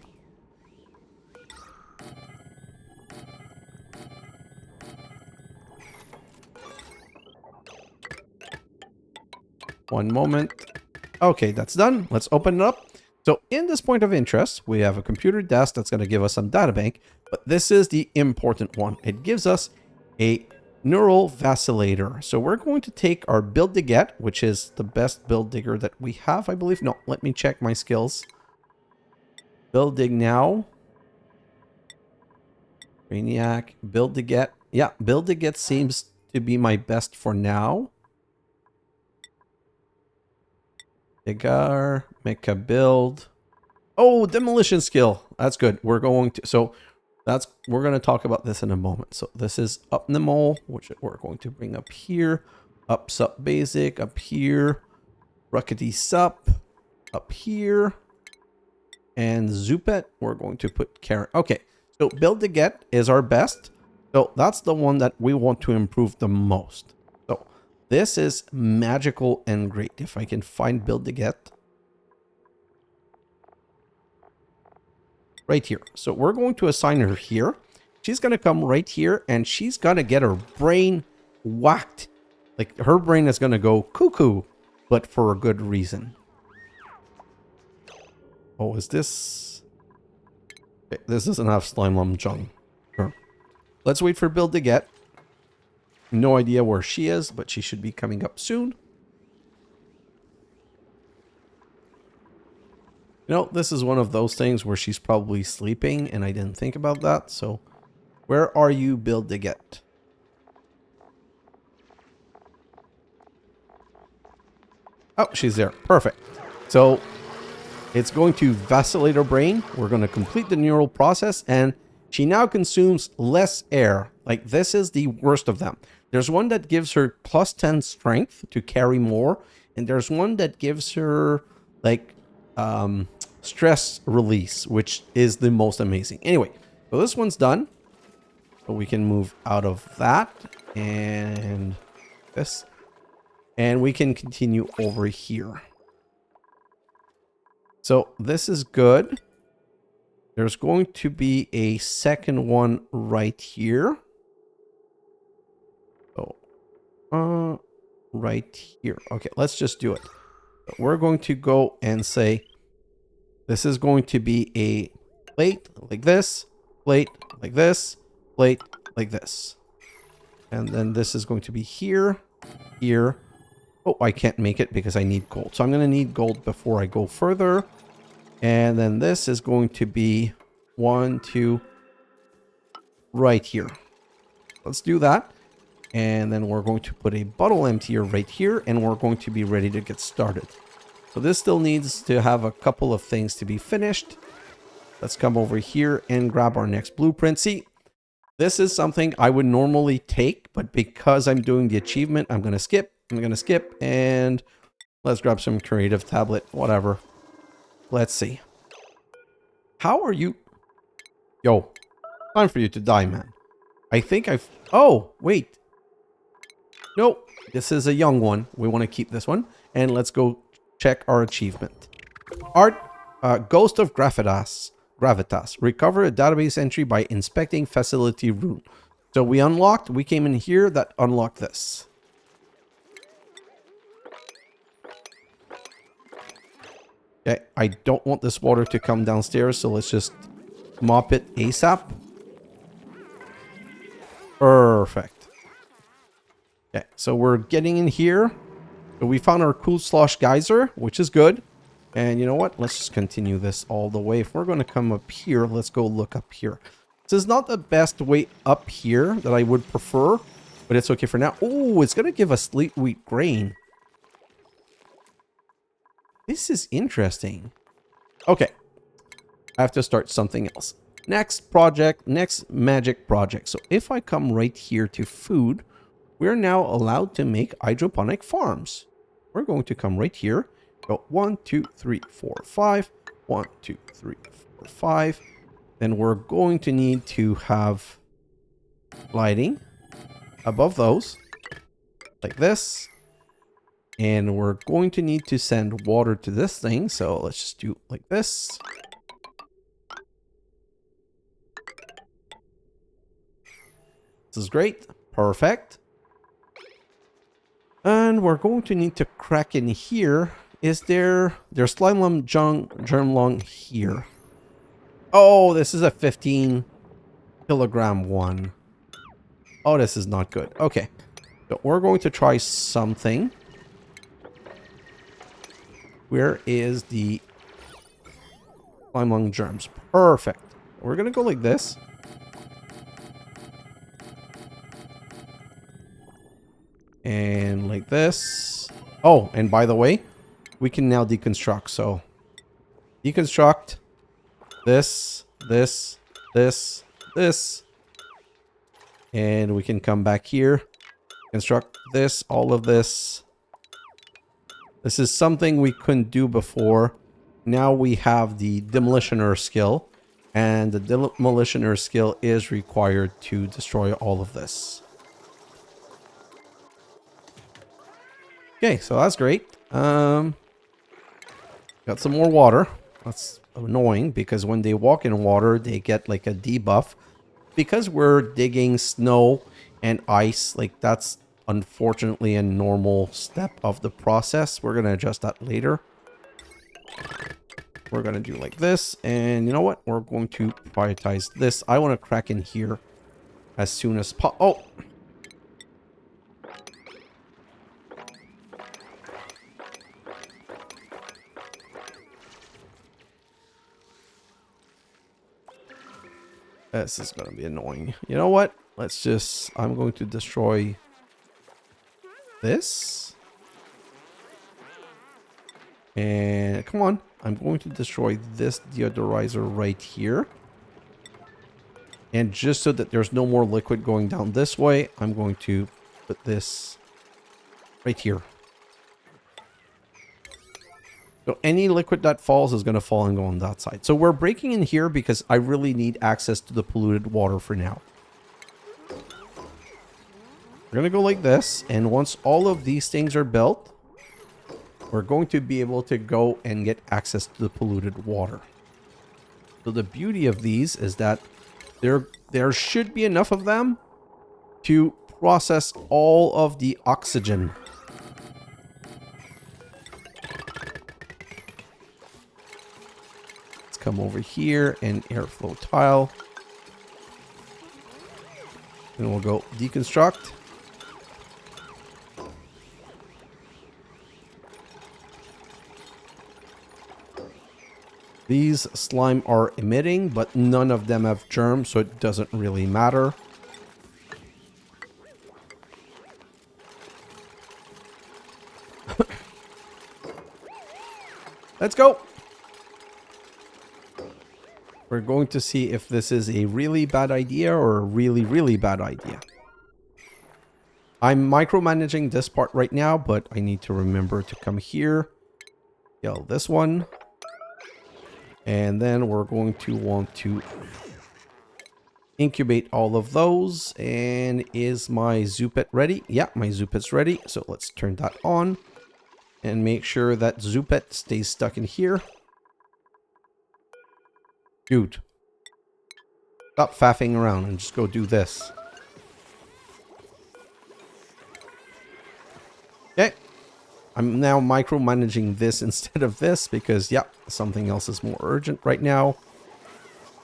One moment. Okay, that's done. Let's open it up. So in this point of interest, we have a computer desk that's going to give us some data bank, but this is the important one. It gives us a neural vacillator. So we're going to take our build to get, which is the best build digger that we have, I believe. No, let me check my skills. Build dig now. Maniac, build to get. Yeah, build to get seems to be my best for now. Digger, make a build. Oh, demolition skill. That's good. We're going to, we're going to talk about this in a moment. So this is up in the mole, which we're going to bring up here. Up sup basic, up here. Ruckety sup, up here. And Zoopet, we're going to put carrot. Okay, so build to get is our best. So that's the one that we want to improve the most. So this is magical and great. If I can find build to get. Right here. So we're going to assign her here. She's going to come right here and she's going to get her brain whacked. Like her brain is going to go cuckoo, but for a good reason. Oh, is this? Okay, this doesn't have slime lump jung. Sure. Let's wait for build to get. No idea where she is, but she should be coming up soon. You know, this is one of those things where she's probably sleeping and I didn't think about that. So where are you, build to get? Oh, she's there. Perfect. So it's going to vacillate her brain. We're going to complete the neural process and she now consumes less air. Like this is the worst of them. There's one that gives her plus 10 strength to carry more. And there's one that gives her like stress release, which is the most amazing. Anyway, so this one's done. So we can move out of that and this. And we can continue over here. So this is good. There's going to be a second one right here. So, right here. Okay, let's just do it. We're going to go and say, this is going to be a plate like this, plate like this, plate like this. And then this is going to be here, here. Oh, I can't make it because I need gold. So I'm going to need gold before I go further. And then this is going to be 1, 2, right here. Let's do that. And then we're going to put a bottle emptier right here. And we're going to be ready to get started. So this still needs to have a couple of things to be finished. Let's come over here and grab our next blueprint. See, this is something I would normally take, but because I'm doing the achievement, I'm going to skip. I'm going to skip and let's grab some creative tablet, whatever. Let's see. How are you? Yo, time for you to die, man. I think I've... Oh, wait. No, this is a young one. We want to keep this one. And let's go check our achievement. Art, Ghost of Gravitas. Recover a database entry by inspecting facility room. So we came in here, that unlocked this. Okay, I don't want this water to come downstairs, so let's just mop it ASAP. Perfect. Okay, so we're getting in here. So we found our cool slosh geyser, which is good. And you know what? Let's just continue this all the way. If we're going to come up here, let's go look up here. This is not the best way up here that I would prefer, but it's okay for now. Oh, it's going to give us sleet wheat grain. This is interesting. Okay. I have to start something else. Next project, next magic project. So if I come right here to food, we're now allowed to make hydroponic farms. We're going to come right here. Go 1, 2, 3, 4, 5. 1, 2, 3, 4, 5. Then we're going to need to have lighting above those. Like this. And we're going to need to send water to this thing. So let's just do like this. This is great. Perfect. And we're going to need to crack in here Is there's slime lung germ lung here? Oh, this is a 15 kilogram one. Oh, this is not good. Okay. So we're going to try something. Where is the slime lung germs? Perfect. We're going to go like this. And like this. Oh, and by the way, we can now deconstruct. So deconstruct this, this, this, this. And we can come back here. Construct this, all of this. This is something we couldn't do before. Now we have the demolitioner skill. And the demolitioner skill is required to destroy all of this. Okay, so that's great. Got some more water. That's annoying because when they walk in water, they get like a debuff. Because we're digging snow and ice, like that's unfortunately a normal step of the process. We're going to adjust that later. We're going to do like this. And you know what? We're going to prioritize this. I want to crack in here as soon as possible. Oh! This is going to be annoying. You know what? Let's just... I'm going to destroy this. And come on. I'm going to destroy this deodorizer right here. And just so that there's no more liquid going down this way, I'm going to put this right here. So any liquid that falls is going to fall and go on that side. So we're breaking in here because I really need access to the polluted water for now. We're going to go like this. And once all of these things are built, we're going to be able to go and get access to the polluted water. So the beauty of these is that there should be enough of them to process all of the oxygen. Come over here and airflow tile. And we'll go deconstruct. These slime are emitting, but none of them have germs, so it doesn't really matter. Let's go. We're going to see if this is a really bad idea or a really, really bad idea. I'm micromanaging this part right now, but I need to remember to come here. Kill this one. And then we're going to want to incubate all of those. And is my Zoopet ready? Yeah, my Zoopet's ready. So let's turn that on. And make sure that Zoopet stays stuck in here. Dude. Stop faffing around and just go do this. Okay. I'm now micromanaging this instead of this because, yeah, something else is more urgent right now.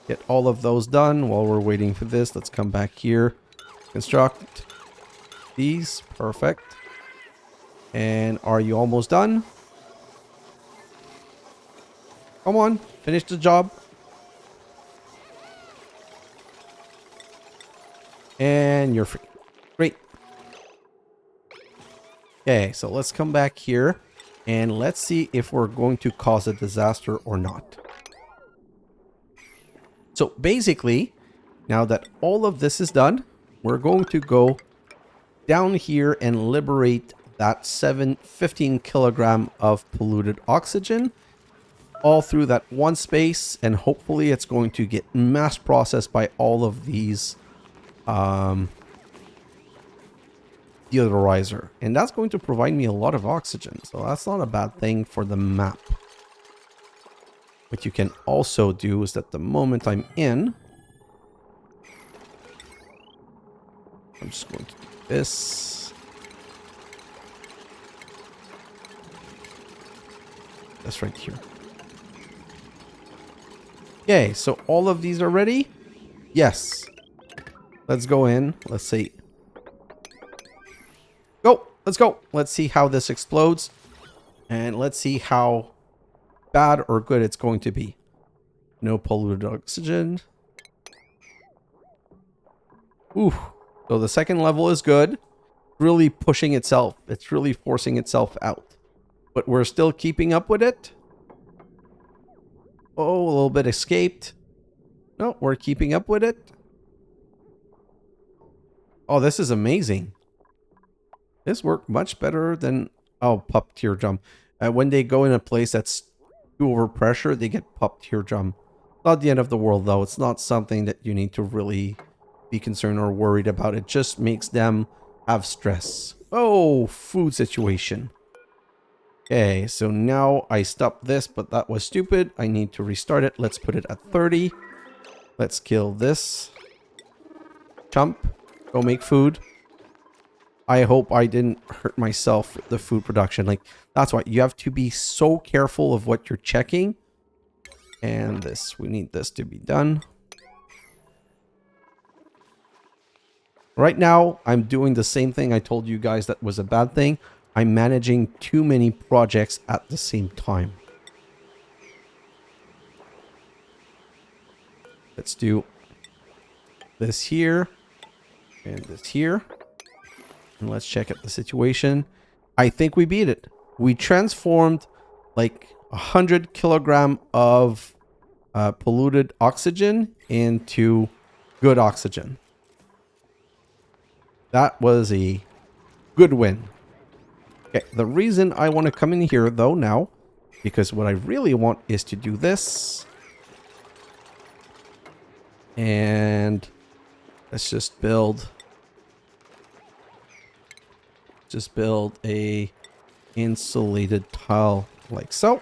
Get all of those done while we're waiting for this. Let's come back here. Construct these. Perfect. And are you almost done? Come on. Finish the job. And you're free. Great. Okay, so let's come back here. And let's see if we're going to cause a disaster or not. So basically, now that all of this is done, we're going to go down here and liberate that 15 kilogram of polluted oxygen all through that one space. And hopefully it's going to get mass processed by all of these deodorizer, and that's going to provide me a lot of oxygen, so that's not a bad thing for the map. What you can also do is that the moment I'm in, I'm just going to do this. this right here. Okay, so all of these are ready? Yes. Let's go in. Let's see. Go. Let's go. Let's see how this explodes. And let's see how bad or good it's going to be. No polluted oxygen. Ooh. So the second level is good. Really pushing itself. It's really forcing itself out. But we're still keeping up with it. Oh, a little bit escaped. No, we're keeping up with it. Oh, this is amazing. This worked much better than... Oh, pup tear jump. When they go in a place that's too overpressure, they get pup tear jump. Not the end of the world, though. It's not something that you need to really be concerned or worried about. It just makes them have stress. Oh, food situation. Okay, so now I stopped this, but that was stupid. I need to restart it. Let's put it at 30. Let's kill this. Chump. Go make food. I hope I didn't hurt myself with the food production. Like, that's why you have to be so careful of what you're checking. And this, we need this to be done. Right now, I'm doing the same thing I told you guys that was a bad thing. I'm managing too many projects at the same time. Let's do this here and this here. And let's check out the situation. I think we beat it. We transformed like 100 kilogram of polluted oxygen into good oxygen. That was a good win. Okay, the reason I want to come in here though now, because what I really want is to do this. And let's just build a insulated tile like so.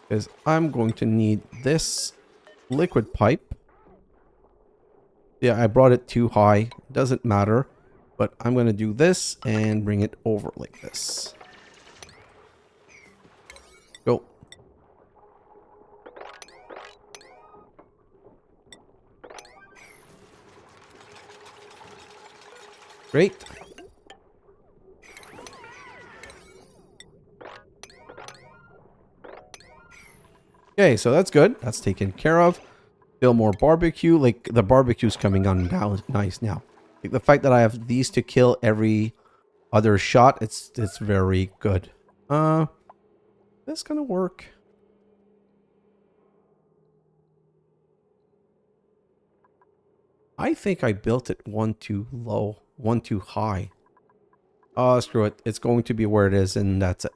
Because I'm going to need this liquid pipe. Yeah, I brought it too high. Doesn't matter. But I'm going to do this and bring it over like this. Go. Great. Okay, so that's good. That's taken care of. Still more barbecue. Like, the barbecue's coming on now. Nice now. Like, the fact that I have these to kill every other shot, it's very good. This gonna work. I think I built it one too low, one too high. Oh, screw it. It's going to be where it is, and that's it.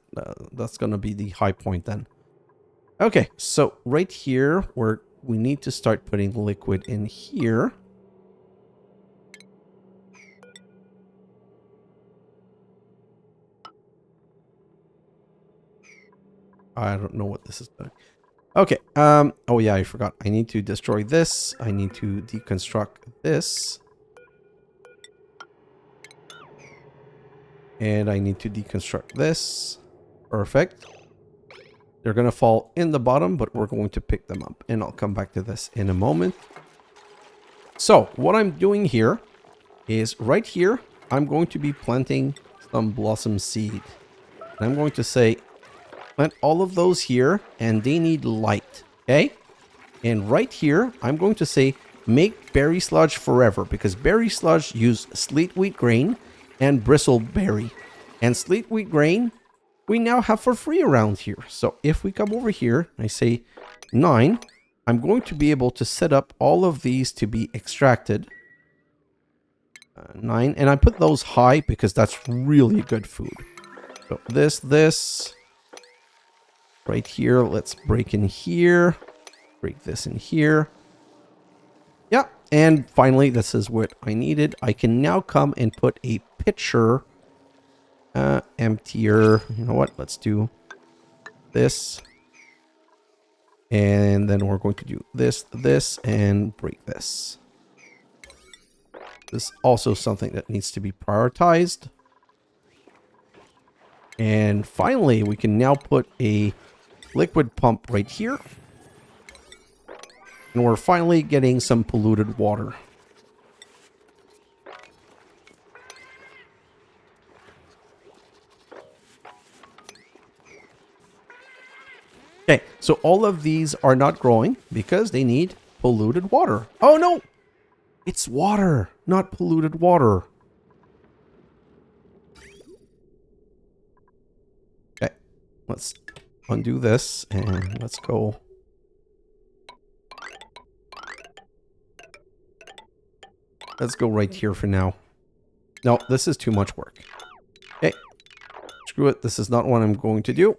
That's gonna be the high point then. Okay, so right here, we need to start putting liquid in here. I don't know what this is doing. Okay, oh yeah, I forgot. I need to destroy this. I need to deconstruct this. And I need to deconstruct this. Perfect. They're going to fall in the bottom, but we're going to pick them up. And I'll come back to this in a moment. So, what I'm doing here is right here, I'm going to be planting some blossom seed. And I'm going to say, plant all of those here, and they need light, okay? And right here, I'm going to say, make berry sludge forever, because berry sludge use sleet wheat grain and bristleberry. And sleet wheat grain, we now have for free around here. So if we come over here, I say 9, I'm going to be able to set up all of these to be extracted. 9, and I put those high because that's really good food. So this, right here, let's break in here, break this in here. Yeah, and finally, this is what I needed. I can now come and put a pitcher, emptier. You know what? Let's do this. And then we're going to do this, and break this. This is also something that needs to be prioritized. And finally, we can now put a liquid pump right here. And we're finally getting some polluted water. Okay, so all of these are not growing because they need polluted water. Oh no! It's water, not polluted water. Okay, let's undo this and let's go. Let's go right here for now. No, this is too much work. Okay, screw it. This is not what I'm going to do.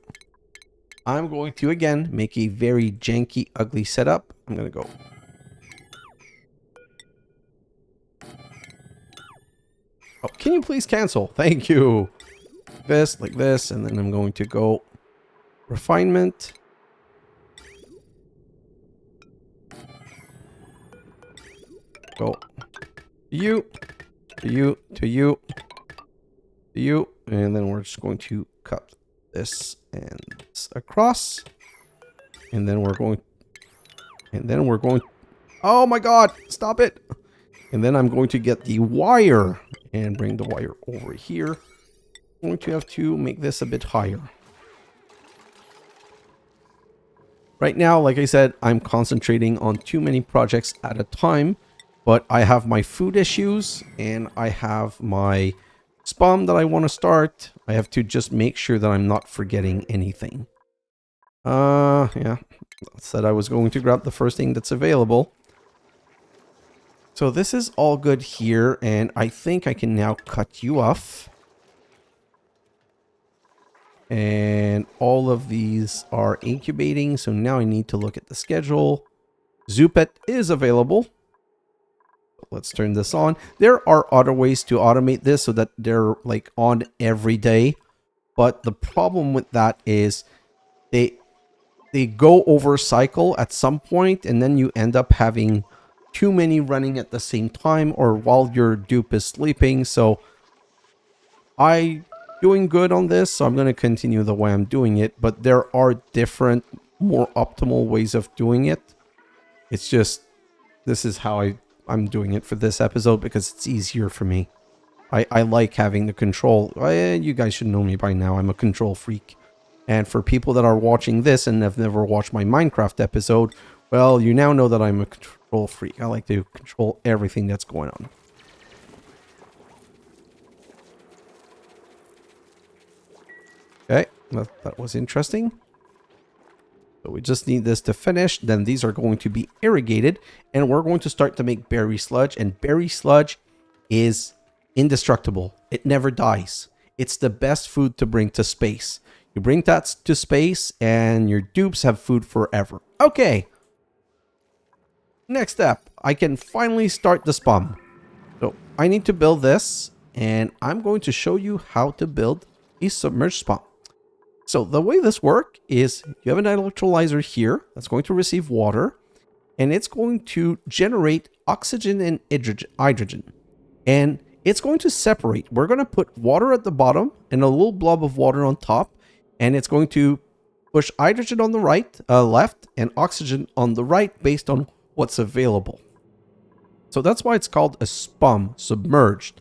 I'm going to, again, make a very janky, ugly setup. I'm going to go. Oh, can you please cancel? Thank you. This, like this, and then I'm going to go refinement. Go to you, to you, to you, to you, and then we're just going to cut this and this across, and then we're going, oh my god, stop it. And then I'm going to get the wire and bring the wire over here. I'm going to have to make this a bit higher. Right now, like I said, I'm concentrating on too many projects at a time, but I have my food issues and I have my SPOM that I want to start. I have to just make sure that I'm not forgetting anything. Yeah, I said I was going to grab the first thing that's available. So this is all good here, and I think I can now cut you off. And all of these are incubating, so now I need to look at the schedule. Zoopet is available. Let's turn this on. There are other ways to automate this so that they're like on every day. But the problem with that is they go over cycle at some point, and then you end up having too many running at the same time or while your dupe is sleeping. So I'm doing good on this, so I'm going to continue the way I'm doing it. But there are different, more optimal ways of doing it. It's just, this is how I'm doing it for this episode because it's easier for me. I like having the control. You guys should know me by now. I'm a control freak. And for people that are watching this and have never watched my Minecraft episode, well, you now know that I'm a control freak. I like to control everything that's going on. Okay, that was interesting. So we just need this to finish. Then these are going to be irrigated. And we're going to start to make berry sludge. And berry sludge is indestructible. It never dies. It's the best food to bring to space. You bring that to space and your dupes have food forever. Okay. Next step. I can finally start the SPOM. So I need to build this. And I'm going to show you how to build a submerged SPOM. So the way this works is you have an electrolyzer here that's going to receive water. And it's going to generate oxygen and hydrogen. And it's going to separate. We're going to put water at the bottom and a little blob of water on top. And it's going to push hydrogen on the left, and oxygen on the right based on what's available. So that's why it's called a SPOM, submerged.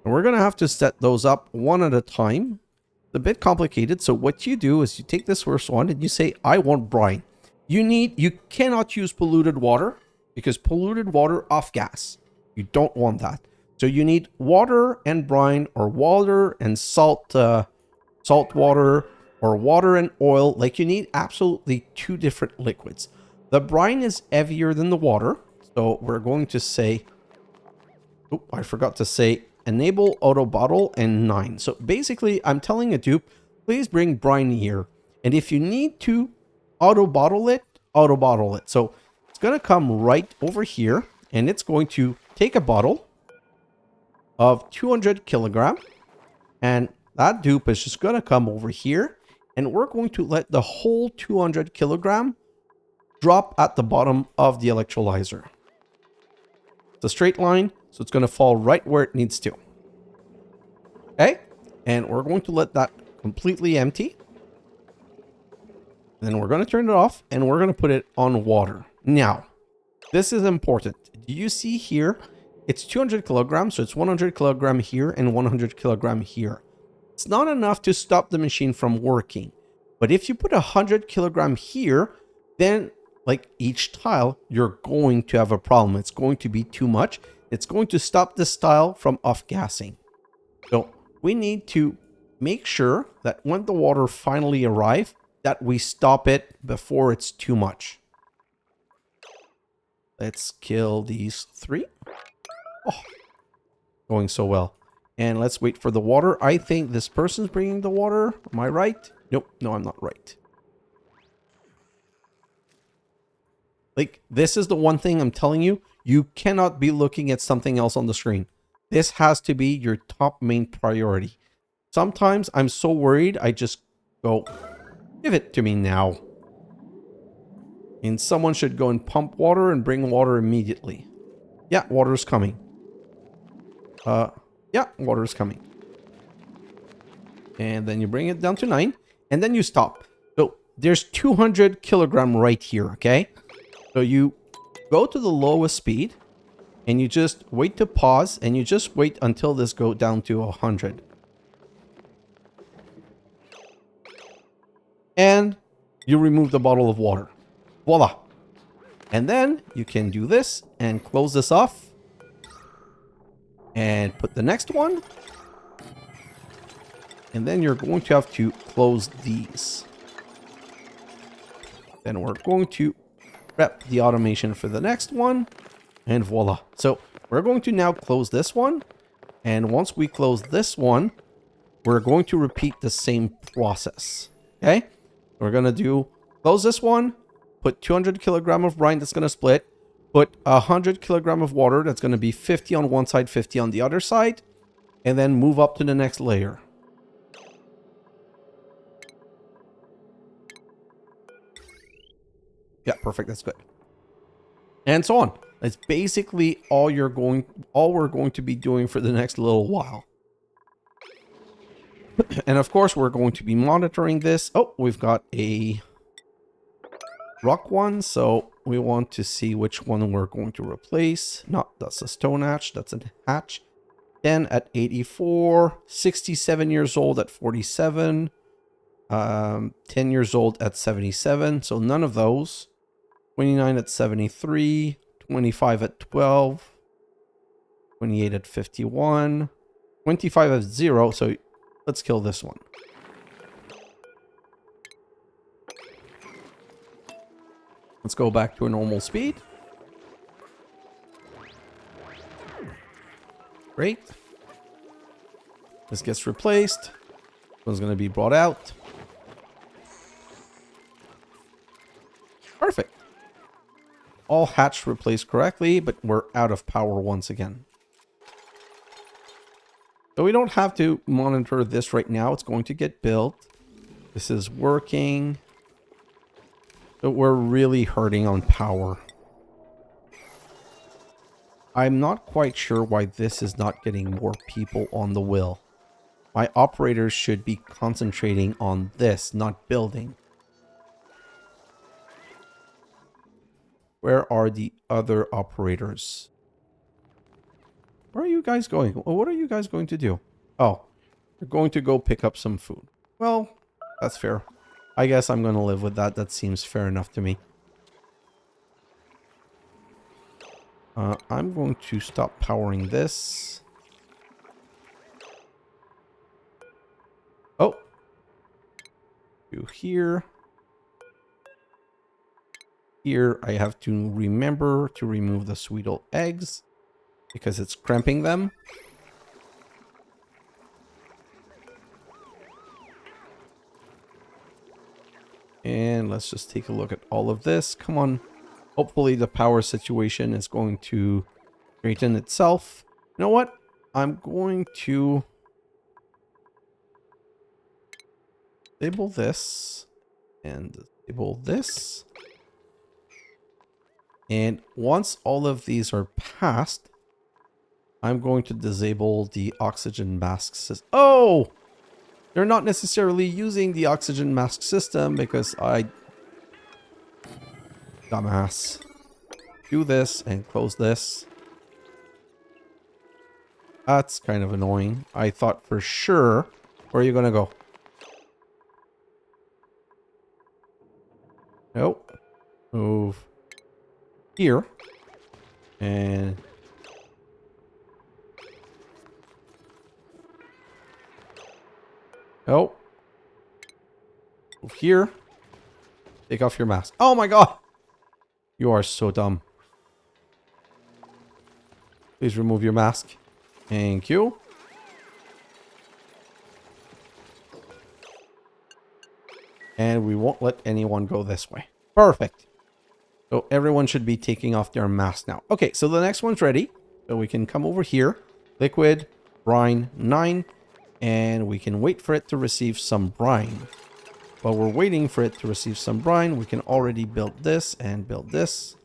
And we're going to have to set those up one at a time. It's a bit complicated. So what you do is you take this first one and you say, I want brine. You cannot use polluted water because polluted water off gas. You don't want that. So you need water and brine, or water and salt water, or water and oil. Like, you need absolutely two different liquids. The brine is heavier than the water. So we're going to say, oh, I forgot to say, enable auto bottle and 9. So basically I'm telling a dupe, please bring brine here. And if you need to auto bottle it. So it's going to come right over here and it's going to take a bottle of 200 kilogram. And that dupe is just going to come over here. And we're going to let the whole 200 kilogram drop at the bottom of the electrolyzer. It's a straight line, so it's going to fall right where it needs to. Okay? And we're going to let that completely empty. Then we're going to turn it off and we're going to put it on water. Now, this is important. Do you see here? It's 200 kilograms, so it's 100 kilogram here and 100 kilogram here. It's not enough to stop the machine from working. But if you put 100 kilogram here, then like each tile, you're going to have a problem. It's going to be too much. It's going to stop this tile from off-gassing. So we need to make sure that when the water finally arrives, that we stop it before it's too much. Let's kill these 3. Oh, going so well. And let's wait for the water. I think this person's bringing the water. Am I right? Nope. No, I'm not right. Like, this is the one thing I'm telling you. You cannot be looking at something else on the screen. This has to be your top main priority. Sometimes I'm so worried, I just go, give it to me now. And someone should go and pump water and bring water immediately. Yeah, water's coming. Yeah, water's coming. And then you bring it down to 9. And then you stop. So there's 200 kilogram right here, okay? So you go to the lowest speed. And you just wait to pause. And you just wait until this goes down to 100. And you remove the bottle of water. Voila. And then you can do this and close this off. And put the next one. And then you're going to have to close these. Then we're going to prep the automation for the next one. And voila. So we're going to now close this one. And once we close this one, we're going to repeat the same process. Okay? We're going to do close this one. Put 200 kilogram of brine that's going to split. Put 100 kilogram of water that's going to be 50 on one side, 50 on the other side. And then move up to the next layer. Yeah, perfect. That's good. And so on. That's basically all we're going to be doing for the next little while. And of course, we're going to be monitoring this. Oh, we've got a rock one, so we want to see which one we're going to replace. No, that's a stone hatch. That's a hatch. 10 at 84, 67 years old at 47, 10 years old at 77. So none of those. 29 at 73, 25 at 12, 28 at 51, 25 at 0. So let's kill this one. Let's go back to a normal speed. Great. This gets replaced. This one's going to be brought out. Perfect. All hatched replaced correctly, but we're out of power once again. So we don't have to monitor this right now. It's going to get built. This is working. But we're really hurting on power. I'm not quite sure why this is not getting more people on the wheel. My operators should be concentrating on this, not building. Where are the other operators? Where are you guys going? What are you guys going to do? Oh, you're going to go pick up some food. Well, that's fair. I guess I'm going to live with that. That seems fair enough to me. I'm going to stop powering this. Oh. Do here. Here, I have to remember to remove the Sweetle eggs because it's cramping them. And let's just take a look at all of this. Come on. Hopefully the power situation is going to straighten itself. You know what? I'm going to disable this and disable this. And once all of these are passed, I'm going to disable the oxygen mask system. Oh! They're not necessarily using the oxygen mask system because I... Dumbass. Do this and close this. That's kind of annoying. I thought for sure... Where are you gonna go? Nope. Move here. And... Oh. Move here. Take off your mask. Oh my god! You are so dumb. Please remove your mask. Thank you. And we won't let anyone go this way. Perfect. So everyone should be taking off their mask now. Okay, so the next one's ready. So we can come over here. Liquid, brine, 9. And we can wait for it to receive some brine. While we're waiting for it to receive some brine, we can already build this and build this.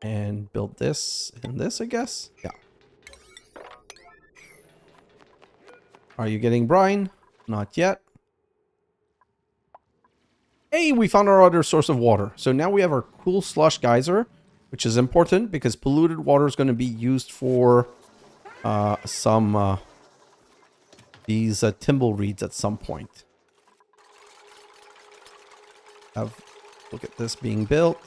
And build this and this, I guess. Yeah. Are you getting brine? Not yet. Hey, we found our other source of water. So now we have our cool slush geyser, which is important because polluted water is going to be used for these timbleweeds at some point. Look at this being built.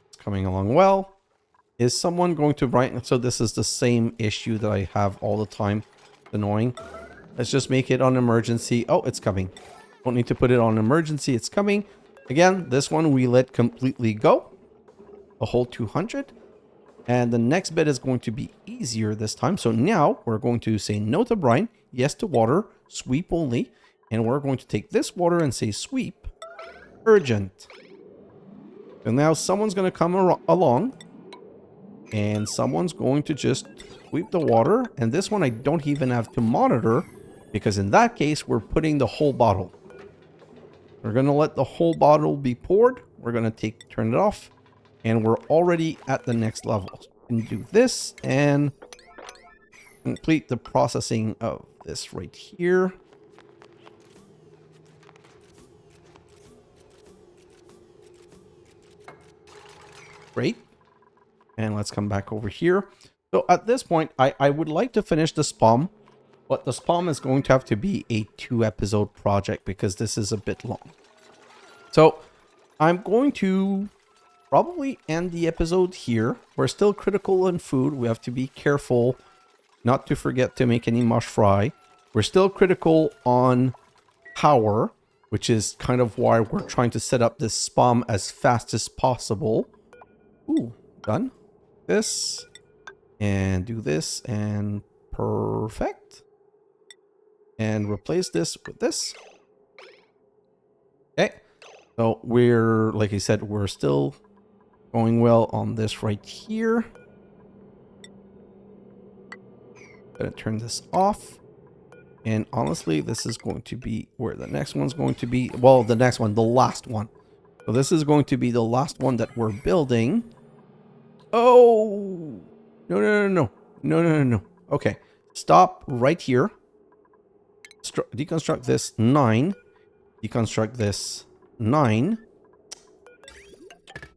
It's coming along well. Is someone going to write? So this is the same issue that I have all the time. It's annoying. Let's just make it on emergency. Oh, it's coming. Don't need to put it on emergency. It's coming. Again, this one we let completely go. A whole 200. And the next bit is going to be easier this time. So now we're going to say no to brine, yes to water, sweep only. And we're going to take this water and say sweep urgent. And now someone's going to come along. And someone's going to just sweep the water. And this one I don't even have to monitor. Because in that case, we're putting the whole bottle. We're going to let the whole bottle be poured. We're going to turn it off. And we're already at the next level. We can do this and complete the processing of this right here. Great. And let's come back over here. So at this point, I would like to finish the SPOM. But the SPOM is going to have to be a 2-episode project because this is a bit long. So I'm going to probably end the episode here. We're still critical in food. We have to be careful not to forget to make any mush fry. We're still critical on power, which is kind of why we're trying to set up this SPOM as fast as possible. Ooh, done. This and do this and perfect. And replace this with this. Okay. So we're, like I said, we're still going well on this right here. Gonna turn this off. And honestly, this is going to be where the next one's going to be. Well, the next one, the last one. So this is going to be the last one that we're building. Oh! No, no, no, no. No, no, no, no. Okay. Stop right here. Deconstruct this 9. Deconstruct this 9.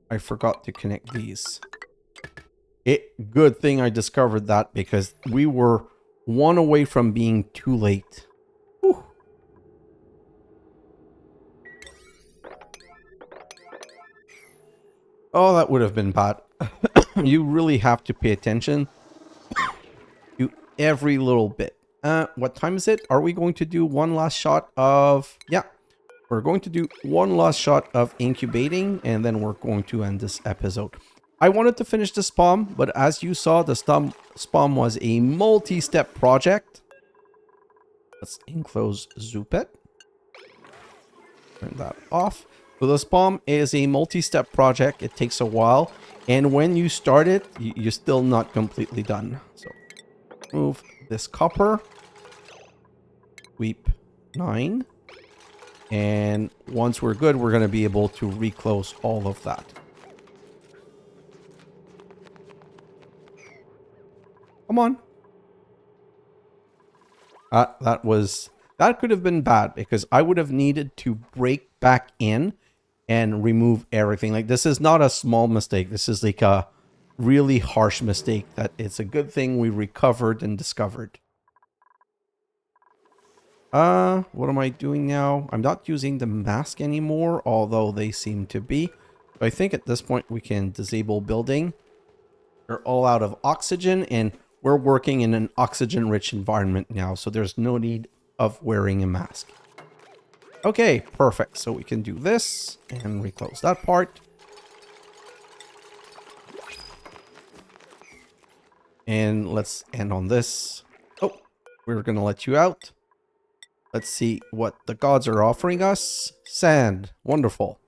I forgot to connect these. Good thing I discovered that because we were one away from being too late. Whew. Oh, that would have been bad. You really have to pay attention to every little bit. What time is it? Are we going to do one last shot of... Yeah, we're going to do one last shot of incubating, and then we're going to end this episode. I wanted to finish the SPOM, but as you saw, the SPOM was a multi-step project. Let's enclose Zoopet. Turn that off. So the SPOM is a multi-step project. It takes a while, and when you start it, you're still not completely done. So move this copper. Sweep 9. And once we're good, we're going to be able to reclose all of that. Come on. That could have been bad because I would have needed to break back in and remove everything. Like, this is not a small mistake. This is like a really harsh mistake that it's a good thing we recovered and discovered. What am I doing now? I'm not using the mask anymore, although they seem to be. So I think at this point we can disable building. They're all out of oxygen, and we're working in an oxygen-rich environment now, so there's no need of wearing a mask. Okay, perfect. So we can do this and reclose that part. And let's end on this. Oh, we're going to let you out. Let's see what the gods are offering us. Sand. Wonderful.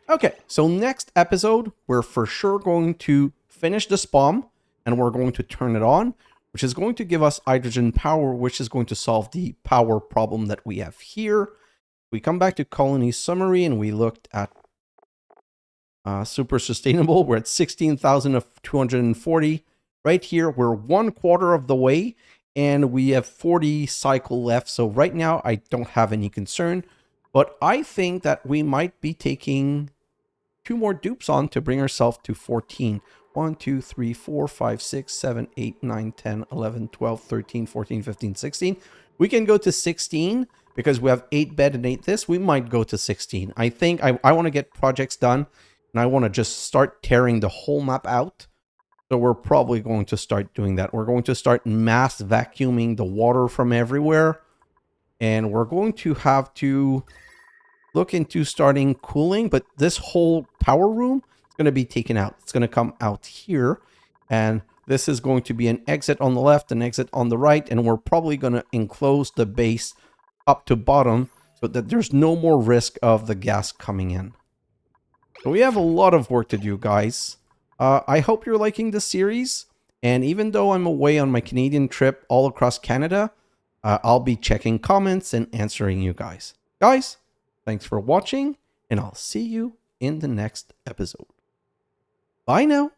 Okay, so next episode, we're for sure going to finish the SPOM, and we're going to turn it on, which is going to give us hydrogen power, which is going to solve the power problem that we have here. We come back to colony summary, and we looked at super sustainable. We're at 16,000 of 240. Right here, we're 1/4 of the way, and we have 40 cycle left. So right now, I don't have any concern, but I think that we might be taking 2 more dupes on to bring ourselves to 14. 1, 2, 3, 4, 5, 6, 7, 8, 9, 10, 11, 12, 13, 14, 15, 16. We can go to 16 because we have 8 bed and 8 this. We might go to 16. I think I want to get projects done, and I want to just start tearing the whole map out. So we're probably going to start doing that. We're going to start mass vacuuming the water from everywhere. And we're going to have to look into starting cooling. But this whole power room is going to be taken out. It's going to come out here. And this is going to be an exit on the left, an exit on the right. And we're probably going to enclose the base up to bottom so that there's no more risk of the gas coming in. So we have a lot of work to do, guys. I hope you're liking this series, and even though I'm away on my Canadian trip all across Canada, I'll be checking comments and answering you guys. Guys, thanks for watching, and I'll see you in the next episode. Bye now.